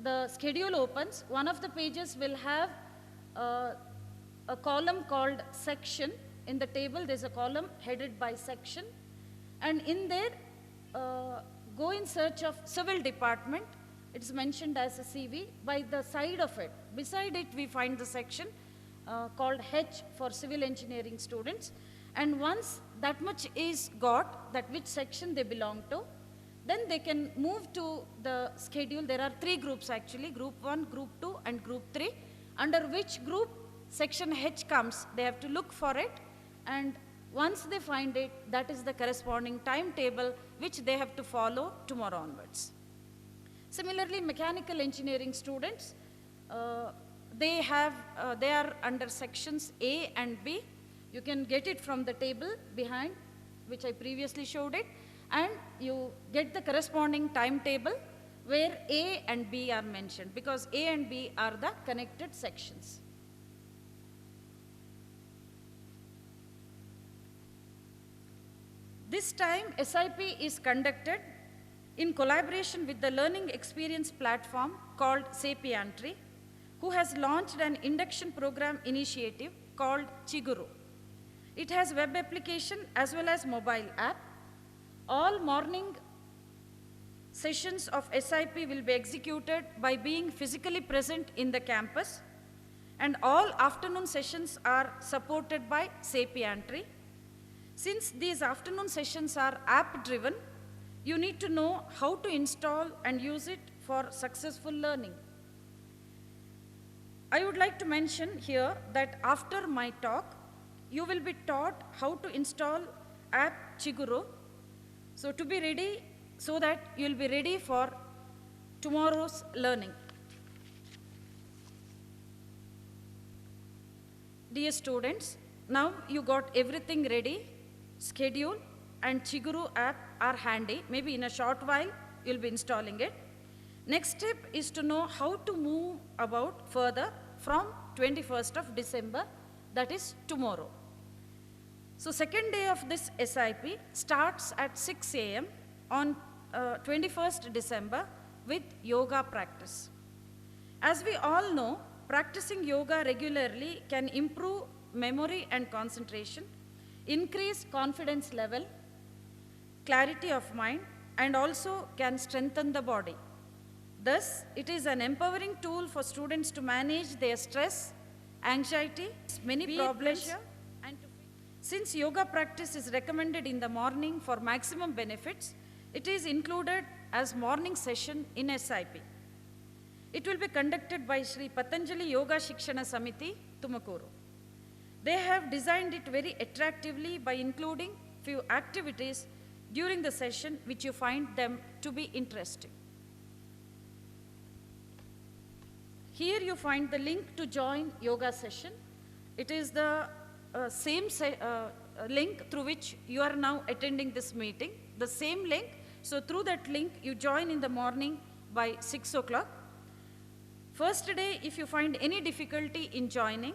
the schedule opens. One of the pages will have a column called section. In the table there's a column headed by section. And in there, go in search of civil department. It's mentioned as a CV. By the side of it, beside it, we find the section called H for civil engineering students. And once that much is got, that which section they belong to, then they can move to the schedule. There are 3 groups actually, group 1, group 2 and group 3. Under which group section H comes, they have to look for it, and once they find it, that is the corresponding timetable which they have to follow tomorrow onwards. Similarly, mechanical engineering students, they are under sections A and B. You can get it from the table behind, which I previously showed it, and you get the corresponding timetable where A and B are mentioned, because A and B are the connected sections. This time SIP is conducted in collaboration with the learning experience platform called Sapiantry, who has launched an induction program initiative called Chiguru. It has web application as well as mobile app. All morning sessions of SIP will be executed by being physically present in the campus, and all afternoon sessions are supported by Sapiantry. Since these afternoon sessions are app-driven, you need to know how to install and use it for successful learning. I would like to mention here that after my talk, you will be taught how to install app Chiguru. So to be ready, so that you will be ready for tomorrow's learning. Dear students, now you got everything ready. Schedule and Chiguru app are handy. Maybe in a short while, you'll be installing it. Next step is to know how to move about further from 21st of December, that is tomorrow. So second day of this SIP starts at 6 a.m. on 21st December with yoga practice. As we all know, practicing yoga regularly can improve memory and concentration, increase confidence level, clarity of mind, and also can strengthen the body. Thus, it is an empowering tool for students to manage their stress, anxiety, many problems. Since yoga practice is recommended in the morning for maximum benefits, it is included as morning session in SIP. It will be conducted by Sri Patanjali Yoga Shikshana Samiti, Tumakuru. They have designed it very attractively by including few activities during the session which you find them to be interesting. Here you find the link to join yoga session. It is the same link through which you are now attending this meeting, the same link. So through that link, you join in the morning by 6 o'clock. First day, if you find any difficulty in joining,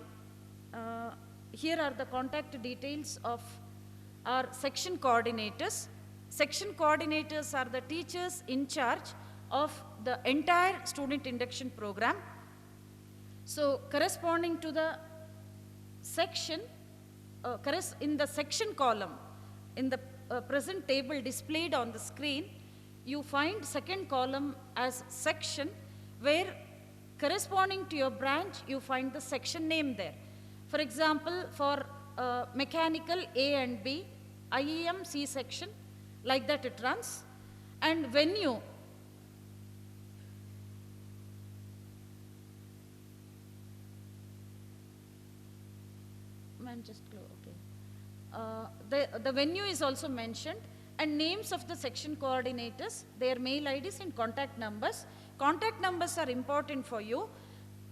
here are the contact details of our section coordinators. Section coordinators are the teachers in charge of the entire student induction program. So corresponding to the section, in the section column, in the present table displayed on the screen, you find second column as section, where corresponding to your branch, you find the section name there. For example, for mechanical A and B, IEM C section, like that it runs. And venue, hand just close, okay. The venue is also mentioned, and names of the section coordinators, their mail IDs and contact numbers. Contact numbers are important for you.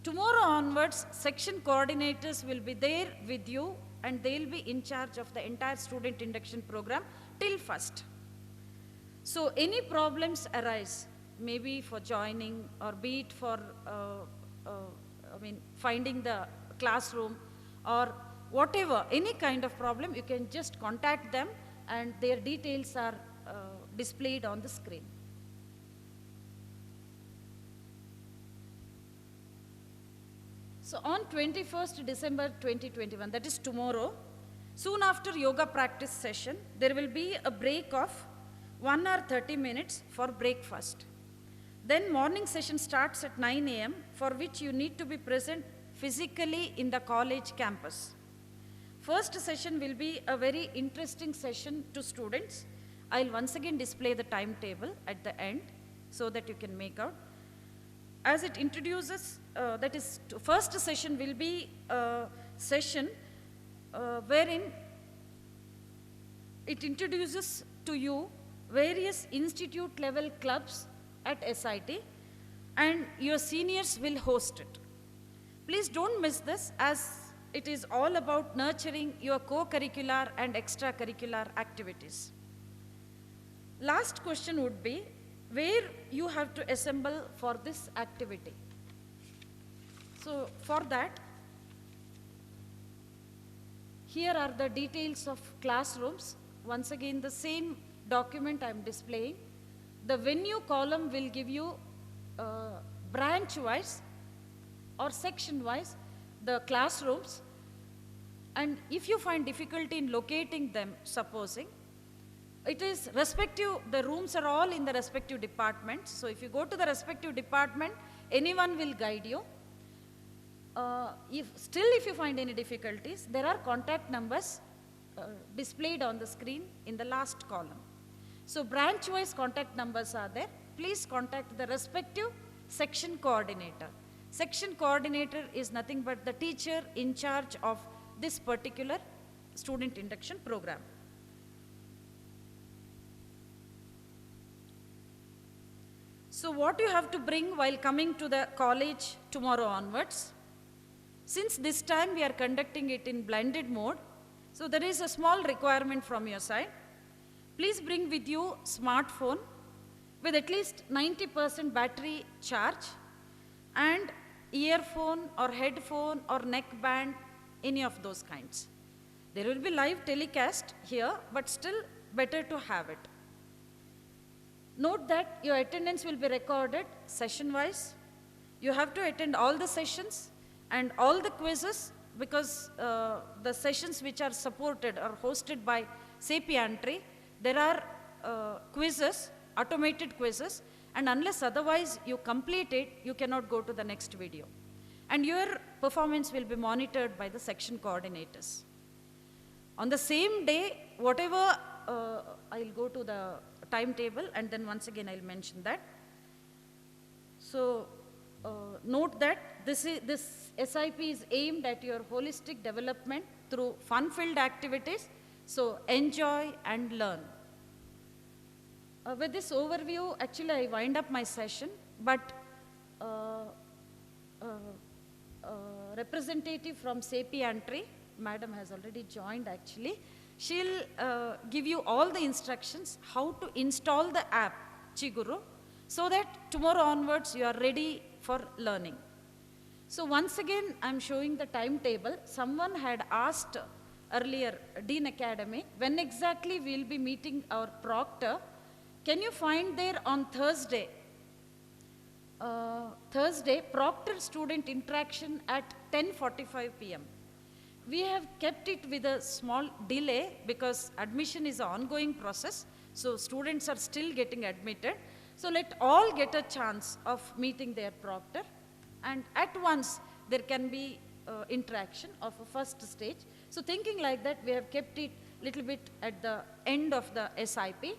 Tomorrow onwards, section coordinators will be there with you, and they'll be in charge of the entire student induction program till first. So any problems arise, maybe for joining or be it for finding the classroom or whatever, any kind of problem, you can just contact them and their details are displayed on the screen. So on 21st December 2021, that is tomorrow, soon after yoga practice session, there will be a break of 1 hour 30 minutes for breakfast. Then morning session starts at 9 a.m. for which you need to be present physically in the college campus. First session will be a very interesting session to students. I'll once again display the timetable at the end so that you can make out. As it introduces, first session will be a session wherein it introduces to you various institute level clubs at SIT, and your seniors will host it. Please don't miss this, as it is all about nurturing your co-curricular and extracurricular activities. Last question would be, where you have to assemble for this activity. So for that, here are the details of classrooms. Once again, the same document I'm displaying. The venue column will give you branch-wise or section-wise the classrooms, and if you find difficulty in locating them, supposing, it is respective, the rooms are all in the respective departments. So if you go to the respective department, anyone will guide you. If you find any difficulties, there are contact numbers displayed on the screen in the last column. So branch-wise contact numbers are there. Please contact the respective section coordinator. Section coordinator is nothing but the teacher in charge of this particular student induction program. So what you have to bring while coming to the college tomorrow onwards? Since this time we are conducting it in blended mode, so there is a small requirement from your side. Please bring with you smartphone with at least 90% battery charge and earphone or headphone or neckband, any of those kinds. There will be live telecast here, but still better to have it. Note that your attendance will be recorded session-wise. You have to attend all the sessions and all the quizzes, because the sessions which are supported or hosted by Sapientry, there are quizzes, automated quizzes, and unless otherwise you complete it, you cannot go to the next video. And your performance will be monitored by the section coordinators. On the same day, whatever, I'll go to the timetable and then once again I'll mention that. So note that this SIP is aimed at your holistic development through fun-filled activities, so enjoy and learn. With this overview, actually I wind up my session, but representative from Sapientry, madam has already joined actually, she'll give you all the instructions how to install the app Chiguru, so that tomorrow onwards you are ready for learning. So once again I'm showing the timetable. Someone had asked earlier, Dean Academy, when exactly we'll be meeting our proctor. Can you find there on Thursday? Thursday, proctor student interaction at 10:45 p.m. We have kept it with a small delay because admission is an ongoing process, so students are still getting admitted. So let all get a chance of meeting their proctor, and at once there can be interaction of a first stage. So thinking like that, we have kept it little bit at the end of the SIP.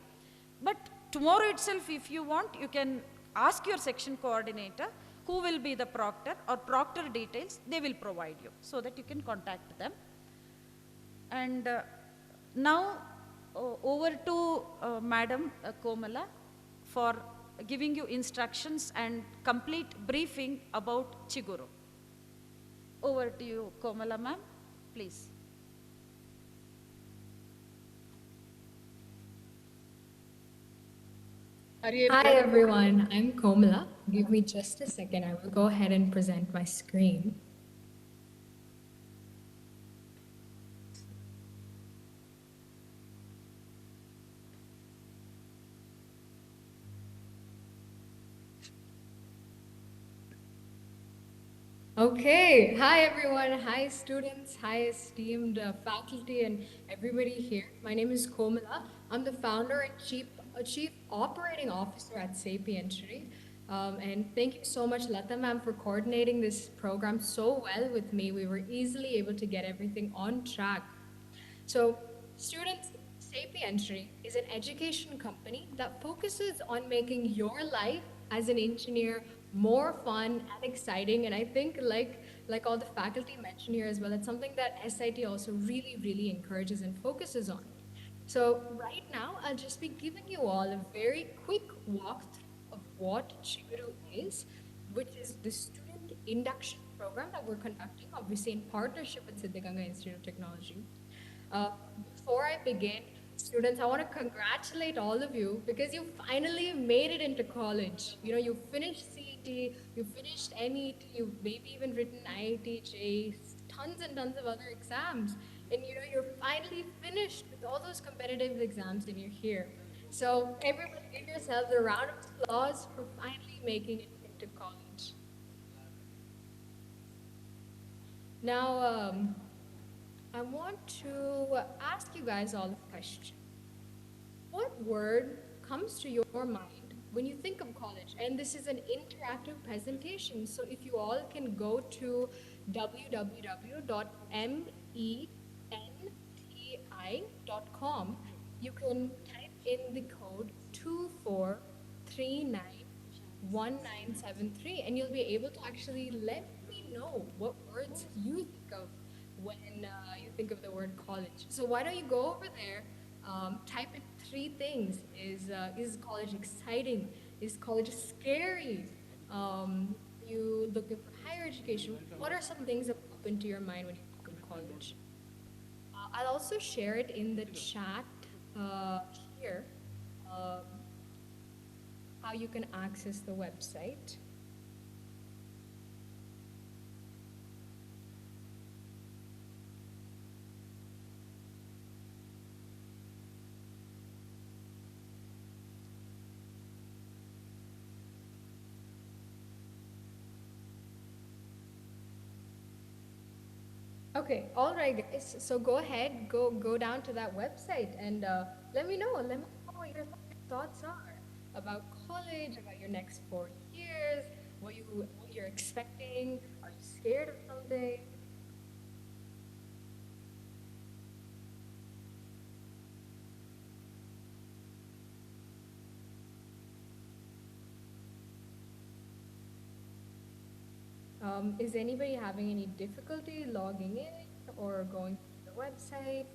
But tomorrow itself, if you want, you can ask your section coordinator who will be the proctor or proctor details, they will provide you so that you can contact them. And now over to Madam Komala for giving you instructions and complete briefing about Chiguru. Over to you, Komala ma'am, please. Hi everyone, I'm Komala. Give me just a second. I will go ahead and present my screen. Okay, hi everyone, hi students, hi esteemed faculty and everybody here. My name is Komala. I'm the founder and chief operating officer at Sapientry. And thank you so much, Lata ma'am, for coordinating this program so well with me. We were easily able to get everything on track. So, students, Sapientry is an education company that focuses on making your life as an engineer more fun and exciting. And I think, like all the faculty mentioned here as well, it's something that SIT also really encourages and focuses on. So, right now, I'll just be giving you all a very quick walkthrough of what Chiguru is, which is the student induction program that we're conducting, obviously in partnership with Siddhaganga Institute of Technology. Uh, Before I begin, students, I want to congratulate all of you because you finally made it into college. You know, you finished CET, you finished NET, you've maybe even written IIT, JEE, tons and tons of other exams. And you know, you're finally finished with all those competitive exams and you're here. So everybody give yourselves a round of applause for finally making it into college. Now, I want to ask you guys all a question. What word comes to your mind when you think of college? And this is an interactive presentation, so if you all can go to www.menti.com, you can type in the code 24391973 and you'll be able to actually let me know what words you think of when you think of the word college. So why don't you go over there, type in three things. Is college exciting? Is college scary? You looking for higher education? What are some things that pop into your mind when you think of college? I'll also share it in the chat here, um, how you can access the website. Okay, all right, guys. So go ahead, go down to that website and let me know. Let me know what your thoughts are about college, about your next 4 years, what you're expecting. Are you scared of something? Is anybody having any difficulty logging in or going to the website?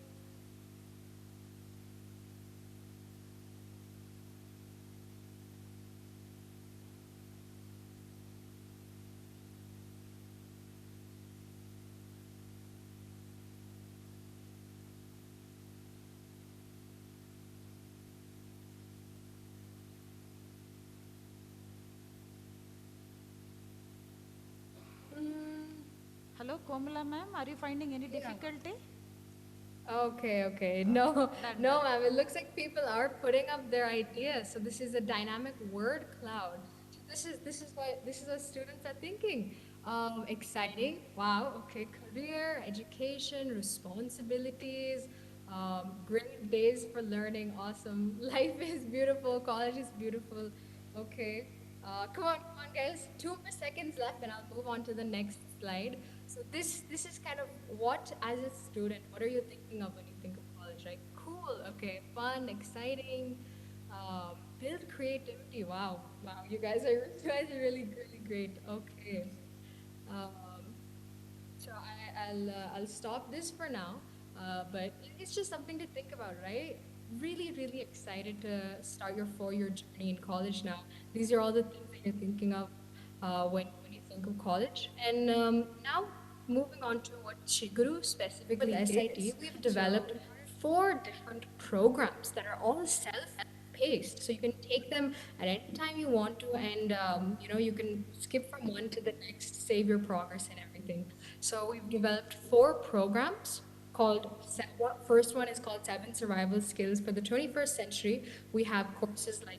Hello, Komala ma'am, are you finding any difficulty? Okay. No, That- no, ma'am. It looks like people are putting up their ideas. So this is a dynamic word cloud. So this is what students are thinking. Exciting. Wow. Okay. Career, education, responsibilities. Great days for learning. Awesome. Life is beautiful. College is beautiful. Okay. Come on, guys. 2 more seconds left, and I'll move on to the next slide. So this is kind of what, as a student, what are you thinking of when you think of college? Right? Cool. Okay. Fun, exciting. Build creativity. Wow. You guys are really great. Okay. Um, so I'll stop this for now. but it's just something to think about, right? Really, really excited to start your 4 year journey in college now. These are all the things that you're thinking of when you think of college. And now, moving on to what Chiguru specifically with SIT, we've developed 4 different programs that are all self-paced. So you can take them at any time you want to, and you can skip from one to the next, save your progress and everything. So we've developed 4 programs called first one is called 7 survival skills for the 21st century. We have courses like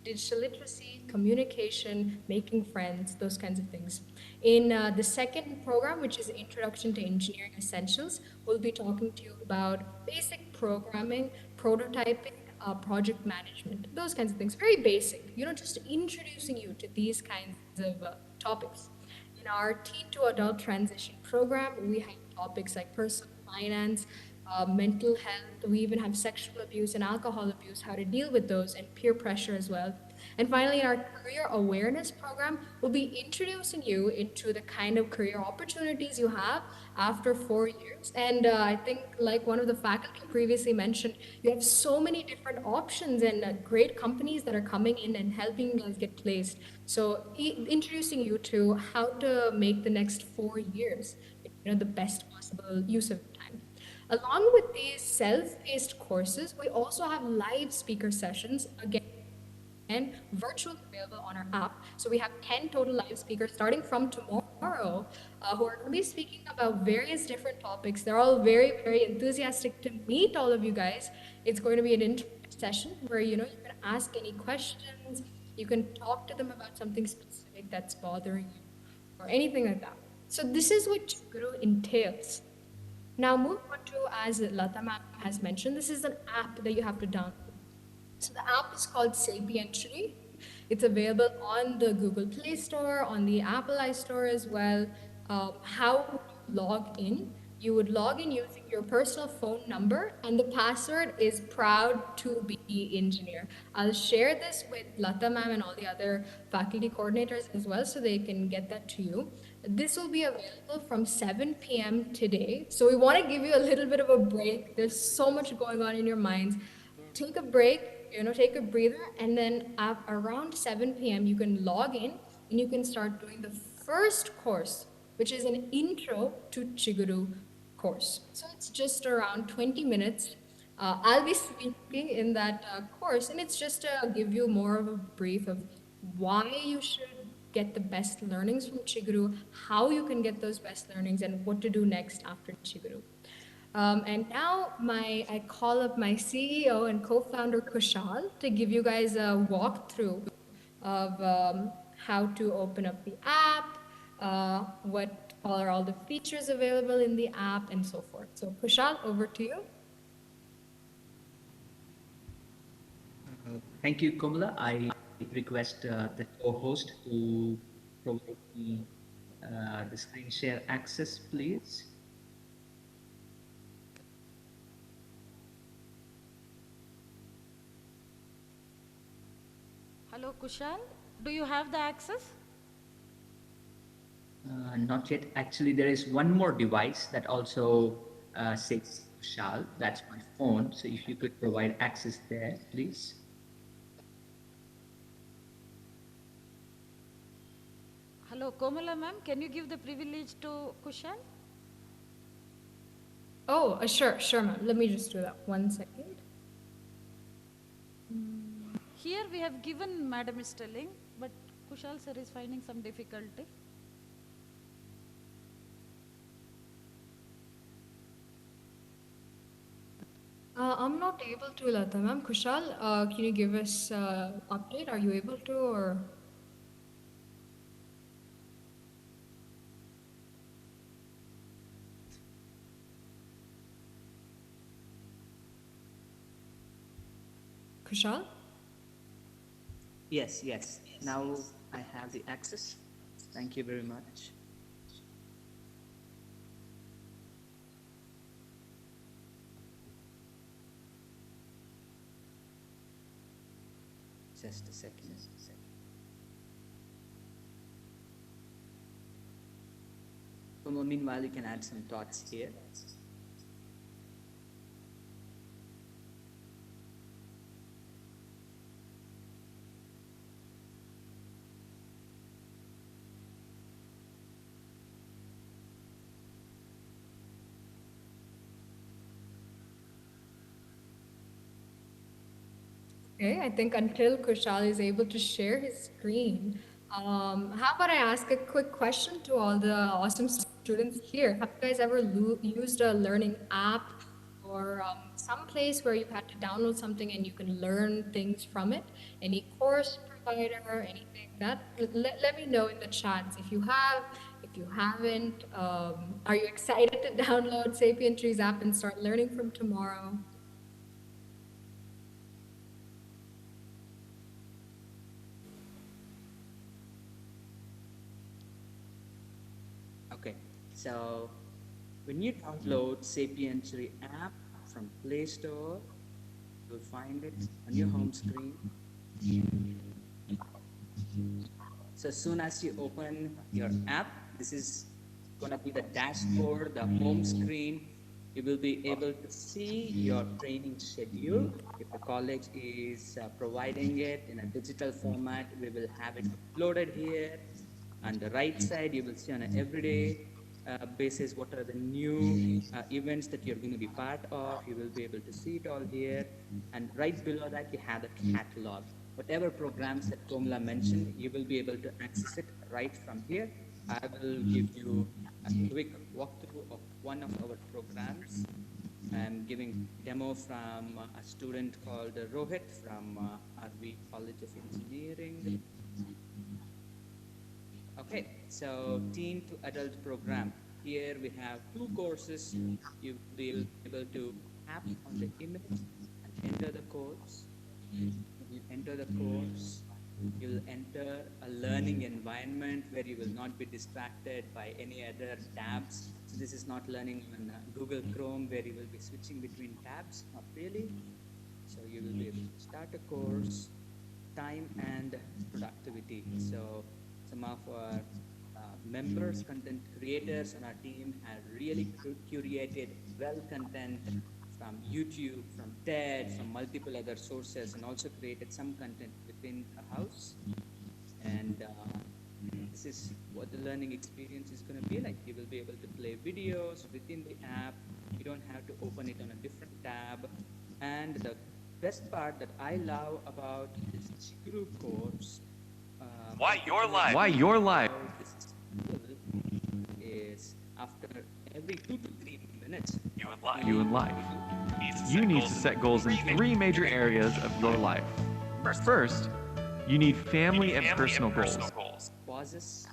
digital literacy, communication, making friends, those kinds of things. In the second program, which is Introduction to Engineering Essentials, we'll be talking to you about basic programming, prototyping, project management, those kinds of things. Very basic, just introducing you to these kinds of topics. In our teen to adult transition program, we have topics like personal finance, mental health. We even have sexual abuse and alcohol abuse, how to deal with those, and peer pressure as well. And finally, in our career awareness program, we'll be introducing you into the kind of career opportunities you have after 4 years. And I think, like one of the faculty previously mentioned, you have so many different options and great companies that are coming in and helping you guys get placed. So, introducing you to how to make the next 4 years, the best possible use of time. Along with these self-paced courses, we also have live speaker sessions, again, and virtually available on our app. So we have 10 total live speakers starting from tomorrow who are going to be speaking about various different topics. They're all very, very enthusiastic to meet all of you guys. It's going to be an interactive session where, you can ask any questions. You can talk to them about something specific that's bothering you or anything like that. So this is what Guru entails. Now, move on to, as Lata ma'am has mentioned, this is an app that you have to download. So the app is called Sapientry. It's available on the Google Play Store, on the Apple iStore as well. How would you log in? You would log in using your personal phone number, and the password is proud to be engineer. I'll share this with Lata ma'am and all the other faculty coordinators as well so they can get that to you. This will be available from 7 p.m. today. So we want to give you a little bit of a break. There's so much going on in your minds. Take a break, take a breather, and then at around 7 p.m. you can log in and you can start doing the first course, which is an intro to Chiguru course. So it's just around 20 minutes. I'll be speaking in that course, and it's just to give you more of a brief of why you should get the best learnings from Chiguru, how you can get those best learnings, and what to do next after Chiguru. And now I call up my CEO and co-founder Kushal to give you guys a walkthrough of how to open up the app, what are all the features available in the app, and so forth. So Kushal, over to you. Thank you, Komala. I request the co-host to provide me the screen share access, please. Hello, Kushal. Do you have the access? Not yet. Actually, there is one more device that also says Kushal. That's my phone. So if you could provide access there, please. Hello, Komala ma'am. Can you give the privilege to Kushal? Oh, sure, ma'am. Let me just do that. 1 second. Here we have given Madam is telling, but Kushal sir is finding some difficulty. I'm not able to, Lata ma'am. Kushal, can you give us update? Are you able to, or? Kushal? Yes. Now I have the access. Thank you very much. Just a second. Meanwhile, you can add some thoughts here. Okay, I think until Kushal is able to share his screen, how about I ask a quick question to all the awesome students here? Have you guys ever used a learning app or some place where you had to download something and you can learn things from it? Any course provider, anything like that? Let me know in the chats if you have. If you haven't, are you excited to download Sapient Trees app and start learning from tomorrow? Okay, so when you download Sapientry app from Play Store, you'll find it on your home screen. So as soon as you open your app, this is going to be the dashboard, the home screen. You will be able to see your training schedule. If the college is providing it in a digital format, we will have it uploaded here. On the right side, you will see on an everyday basis what are the new events that you're going to be part of. You will be able to see it all here. And right below that, you have the catalog. Whatever programs that Komla mentioned, you will be able to access it right from here. I will give you a quick walkthrough of one of our programs. I'm giving demo from a student called Rohit from RV College of Engineering. Okay, so teen to adult program. Here we have two courses. You will be able to tap on the image and enter the course. When you enter the course, you'll enter a learning environment where you will not be distracted by any other tabs. So this is not learning on Google Chrome where you will be switching between tabs, not really. So you will be able to start a course, time and productivity. So some of our members, content creators on our team have really curated well content from YouTube, from TED, from multiple other sources, and also created some content within a house. And this is what the learning experience is going to be like. You will be able to play videos within the app. You don't have to open it on a different tab. And the best part that I love about this Chiguru course, Why your life? Why your life? this is after every 2 to 3 minutes, You in life. You in life. You You need to set goals in three major areas of your life. First, you need family and personal goals. pauses.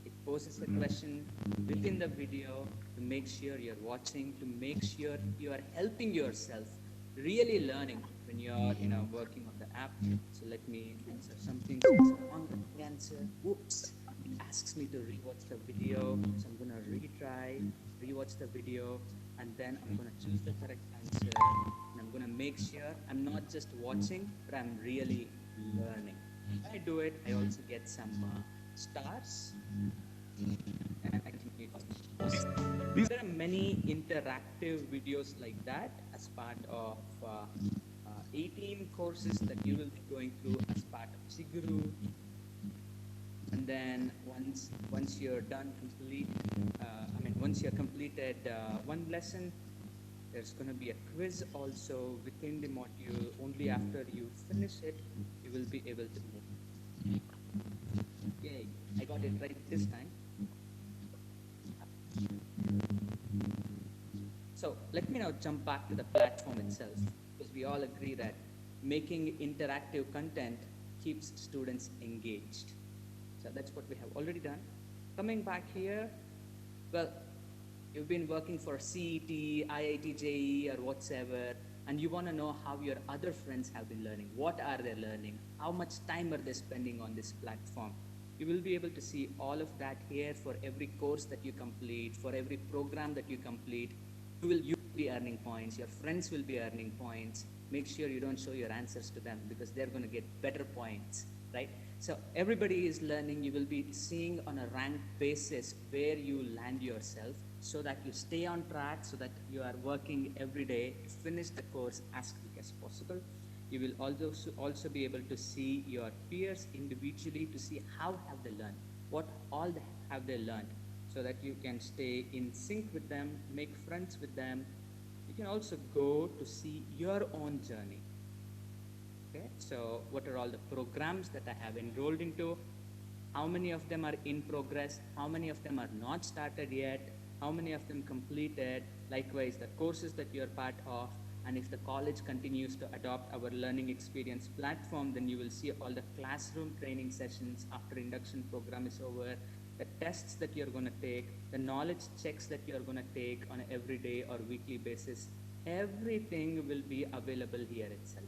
It poses a question within the video to make sure you're watching, to make sure you are helping yourself, really learning when you're working on the app. So let me answer something. So on the answer, whoops, it asks me to rewatch the video. So I'm gonna retry, rewatch the video, and then I'm gonna choose the correct answer. And I'm gonna make sure I'm not just watching, but I'm really learning. When I do it, I also get some stars. And I can there are many interactive videos like that as part of 18 courses that you will be going through as part of Chiguru. And then once you're done once you're completed one lesson, there's going to be a quiz also within the module. Only after you finish it, you will be able to move. Yay, I got it right this time. So let me now jump back to the platform itself, because we all agree that making interactive content keeps students engaged. So that's what we have already done. Coming back here, well, you've been working for CET, IIT JEE or whatsoever, and you want to know how your other friends have been learning. What are they learning? How much time are they spending on this platform? You will be able to see all of that here for every course that you complete, for every program that you complete. You will be earning points, your friends will be earning points. Make sure you don't show your answers to them because they're going to get better points, right? So everybody is learning. You will be seeing on a ranked basis where you land yourself so that you stay on track, so that you are working every day to finish the course as quick as possible. You will also be able to see your peers individually to see how have they learned, what all have they learned, so that you can stay in sync with them, make friends with them. You can also go to see your own journey. Okay, so what are all the programs that I have enrolled into? How many of them are in progress? How many of them are not started yet? How many of them completed? Likewise, the courses that you are part of. And if the college continues to adopt our learning experience platform, then you will see all the classroom training sessions after induction program is over, the tests that you're going to take, the knowledge checks that you're going to take on an everyday or weekly basis. Everything will be available here itself.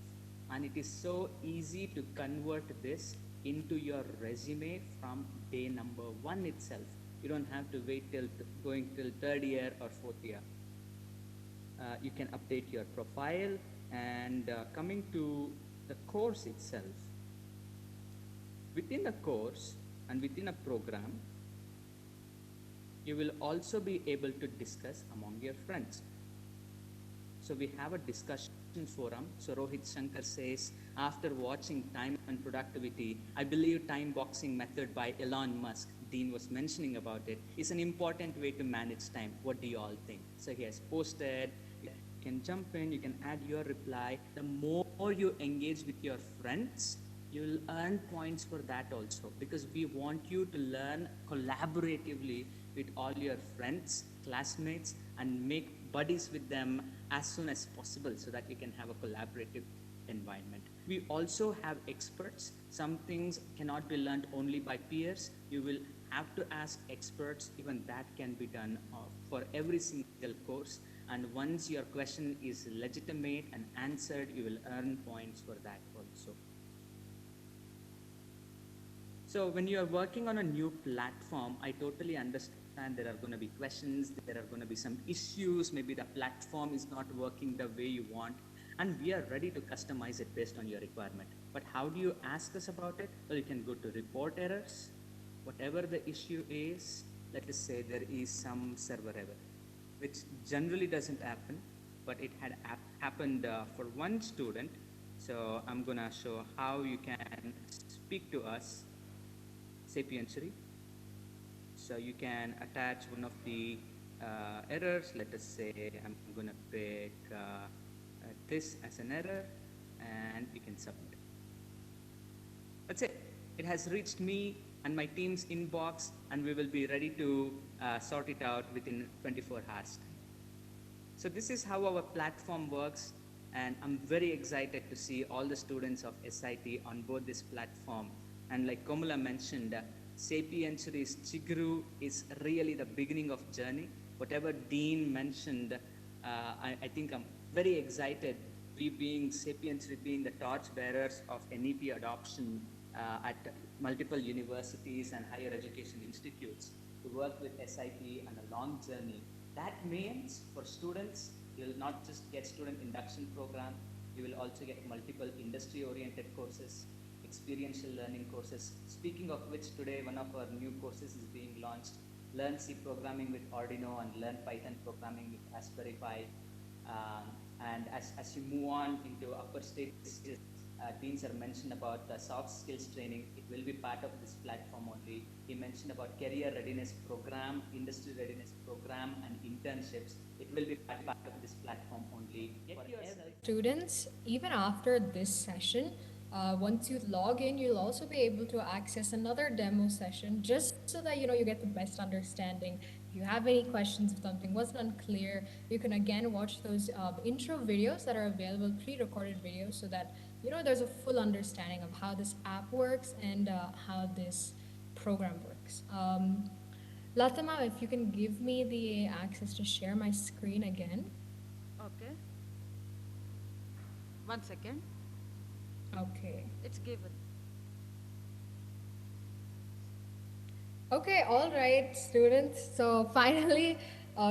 And it is so easy to convert this into your resume from day number 1 itself. You don't have to wait till going till 3rd year or 4th year. You can update your profile, and coming to the course itself. Within a course and within a program, you will also be able to discuss among your friends. So we have a discussion forum. So Rohit Shankar says, after watching Time and Productivity, I believe time boxing method by Elon Musk, Dean was mentioning about it, is an important way to manage time. What do you all think? So he has posted, you can jump in, you can add your reply. The more you engage with your friends, you will earn points for that also, because we want you to learn collaboratively with all your friends, classmates, and make buddies with them as soon as possible so that you can have a collaborative environment. We also have experts. Some things cannot be learned only by peers. You will have to ask experts. Even that can be done for every single course. And once your question is legitimate and answered, you will earn points for that also. So when you are working on a new platform, I totally understand there are going to be questions, there are going to be some issues, maybe the platform is not working the way you want, and we are ready to customize it based on your requirement. But how do you ask us about it? Well, you can go to report errors. Whatever the issue is, let us say there is some server error, which generally doesn't happen, but it had happened for one student. So I'm going to show how you can speak to us. Sapientiary. So you can attach one of the errors. Let us say I'm going to pick this as an error, and you can submit. That's it. It has reached me and my team's inbox, and we will be ready to sort it out within 24 hours. So this is how our platform works, and I'm very excited to see all the students of SIT on board this platform. And like Komala mentioned, Sapientiary's Chiguru is really the beginning of journey. Whatever Dean mentioned, I think I'm very excited, we being Sapientiary being the torch bearers of NEP adoption at multiple universities and higher education institutes, to work with SIT on a long journey. That means for students, you'll not just get student induction program, you will also get multiple industry-oriented courses, experiential learning courses. Speaking of which, today one of our new courses is being launched, Learn C programming with Arduino and Learn Python programming with Raspberry Pi. And as you move on into upper stages, Dean sir mentioned about the soft skills training. It will be part of this platform only. He mentioned about career readiness program, industry readiness program, and internships. It will be part of this platform only. Students, even after this session, once you log in, you'll also be able to access another demo session just so that you get the best understanding. If you have any questions, if something wasn't unclear, you can again watch those intro videos that are available, pre-recorded videos, so that there's a full understanding of how this app works and how this program works. Latama, if you can give me the access to share my screen again. Okay. 1 second. Okay. It's given. Okay, all right, students. So finally,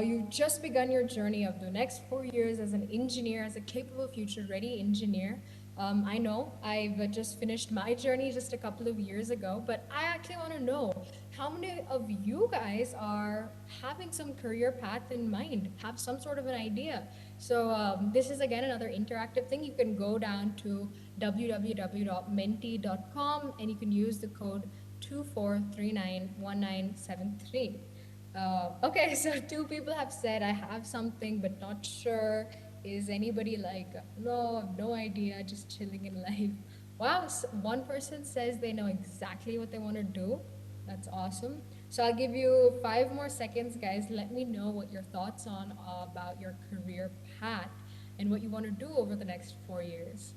you've just begun your journey of the next 4 years as an engineer, as a capable future-ready engineer. I know I've just finished my journey just a couple of years ago, but I actually want to know how many of you guys are having some career path in mind, have some sort of an idea. So this is again another interactive thing. You can go down to www.menti.com and you can use the code 24391973. Okay, so 2 people have said I have something but not sure Is anybody like, no, no idea, just chilling in life? Wow, one person says they know exactly what they want to do. That's awesome. So I'll give you 5 more seconds, guys. Let me know what your thoughts on about your career path and what you want to do over the next 4 years.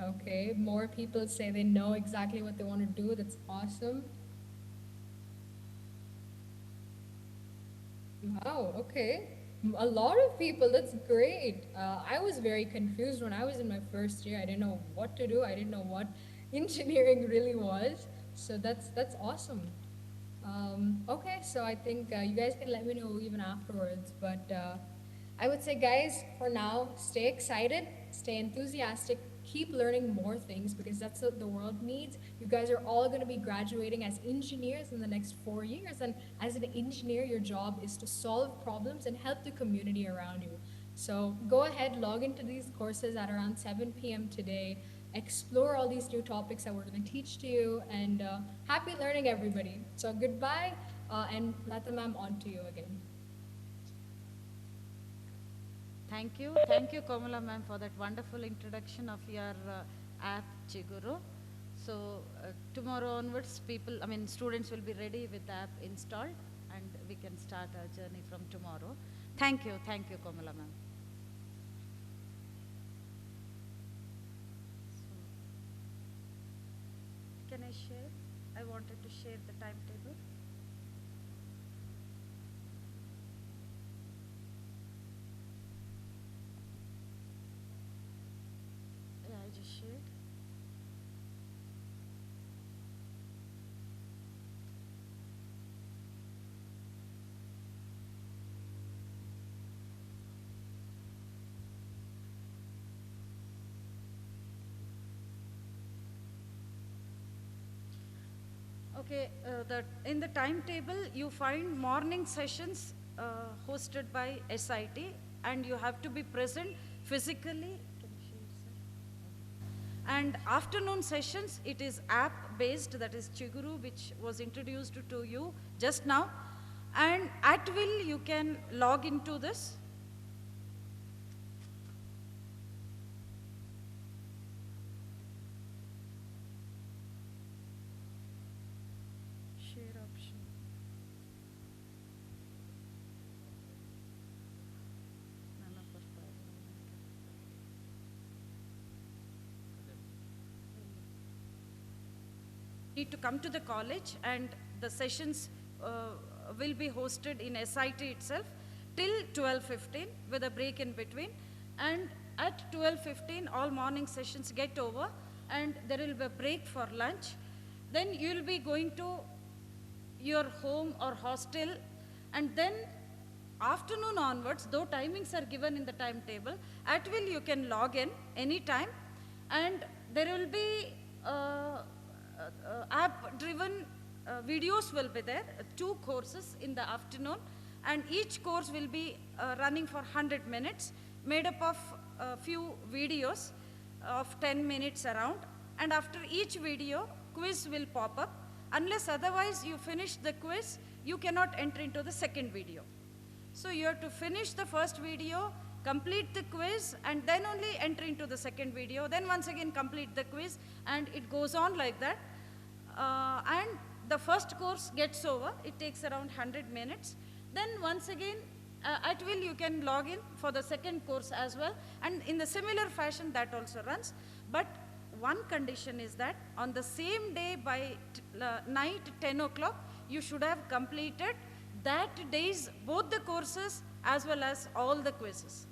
Okay, more people say they know exactly what they want to do. That's awesome. Wow, okay. A lot of people, that's great. I was very confused when I was in my first year. I didn't know what to do. I didn't know what engineering really was. So that's awesome. Okay, so I think you guys can let me know even afterwards. But I would say, guys, for now, stay excited, stay enthusiastic, keep learning more things because that's what the world needs. You guys are all going to be graduating as engineers in the next 4 years. And as an engineer, your job is to solve problems and help the community around you. So go ahead, log into these courses at around 7 p.m. today. Explore all these new topics that we're going to teach to you. And happy learning, everybody. So goodbye, and Lata ma'am, on to you again. Thank you, Komala ma'am, for that wonderful introduction of your app, Chiguru. So tomorrow onwards, students will be ready with the app installed, and we can start our journey from tomorrow. Thank you, Komala ma'am. Can I share? I wanted to share the timetable. Yeah, I just shared. Okay, in the timetable you find morning sessions hosted by SIT, and you have to be present physically. Can you share, sir? And afternoon sessions, it is app based, that is Chiguru, which was introduced to you just now. And at will you can log into this. Share option. None of us are. Need to come to the college, and the sessions will be hosted in SIT itself till 12:15 with a break in between. And at 12:15 all morning sessions get over, and there will be a break for lunch. Then you will be going to your home or hostel, and then afternoon onwards, though timings are given in the timetable, at will you can log in anytime, and there will be app-driven videos will be there, 2 courses in the afternoon, and each course will be running for 100 minutes, made up of a few videos of 10 minutes around, and after each video, quiz will pop up. Unless otherwise you finish the quiz, you cannot enter into the second video. So you have to finish the first video, complete the quiz, and then only enter into the second video, then once again complete the quiz, and it goes on like that. And the first course gets over, it takes around 100 minutes. Then once again, at will you can log in for the second course as well, and in the similar fashion that also runs. But one condition is that on the same day by night 10 o'clock, you should have completed that day's both the courses as well as all the quizzes.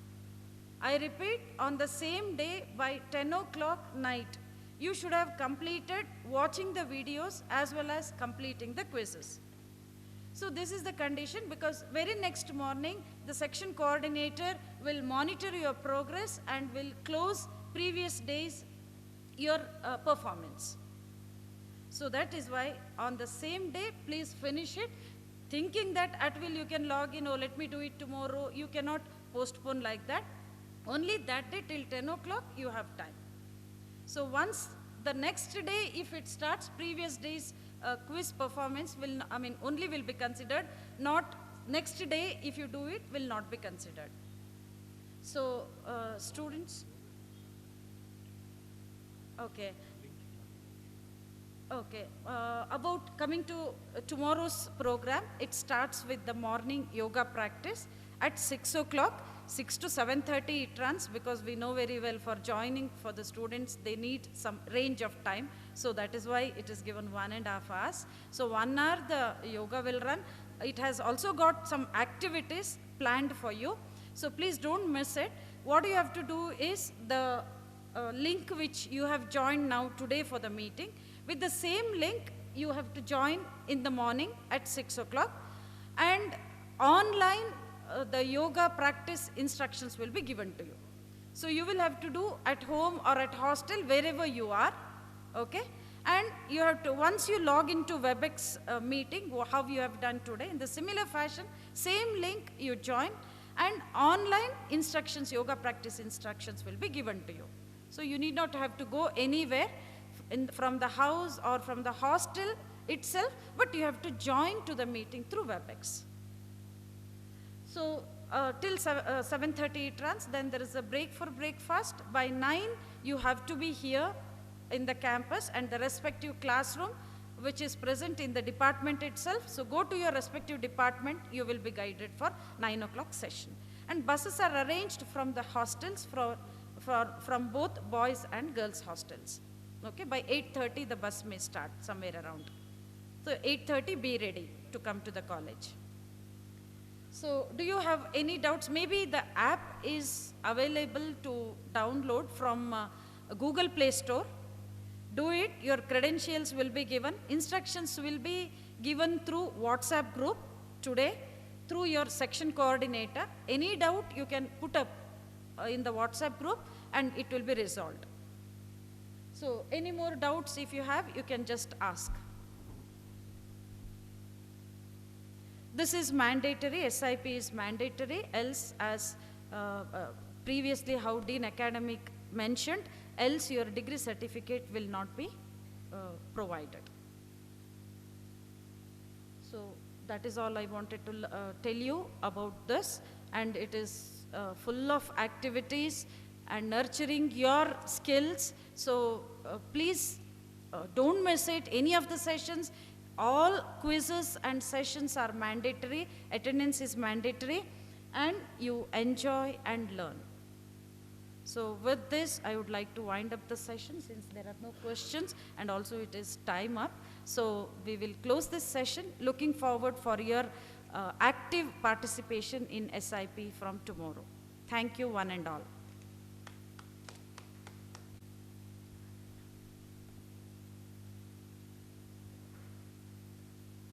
I repeat, on the same day by 10 o'clock night, you should have completed watching the videos as well as completing the quizzes. So this is the condition, because very next morning, the section coordinator will monitor your progress and will close previous days your performance. So that is why on the same day, please finish it. Thinking that at will you can log in, oh let me do it tomorrow, you cannot postpone like that. Only that day till 10 o'clock you have time. So once the next day, if it starts, previous day's quiz performance only will be considered, not next day if you do it will not be considered. So, students, okay. Okay, about coming to tomorrow's program, it starts with the morning yoga practice at 6 o'clock, 6 to 7:30 it runs, because we know very well for joining for the students, they need some range of time. So that is why it is given 1.5 hours. So 1 hour the yoga will run. It has also got some activities planned for you. So please don't miss it. What you have to do is the link which you have joined now today for the meeting, with the same link you have to join in the morning at 6 o'clock, and online the yoga practice instructions will be given to you. So you will have to do at home or at hostel, wherever you are, okay? And you have to, once you log into WebEx meeting, how you have done today, in the similar fashion, same link you join, and online instructions, yoga practice instructions will be given to you. So you need not have to go anywhere from the house or from the hostel itself, but you have to join to the meeting through WebEx. So till 7:30 it runs, then there is a break for breakfast. By 9 you have to be here in the campus and the respective classroom which is present in the department itself. So go to your respective department, you will be guided for 9 o'clock session. And buses are arranged from the hostels from both boys and girls hostels. Okay, by 8:30 the bus may start somewhere around. So 8:30 be ready to come to the college. So do you have any doubts? Maybe the app is available to download from Google Play Store. Do it, your credentials will be given. Instructions will be given through WhatsApp group today, through your section coordinator. Any doubt you can put up in the WhatsApp group and it will be resolved. So any more doubts if you have, you can just ask. This is mandatory, SIP is mandatory, else as previously how Dean Academic mentioned, else your degree certificate will not be provided. So that is all I wanted to tell you about this, and it is full of activities and nurturing your skills. So please don't miss it, any of the sessions. All quizzes and sessions are mandatory, attendance is mandatory, and you enjoy and learn. So with this, I would like to wind up the session since there are no questions and also it is time up. So we will close this session, looking forward for your active participation in SIP from tomorrow. Thank you one and all.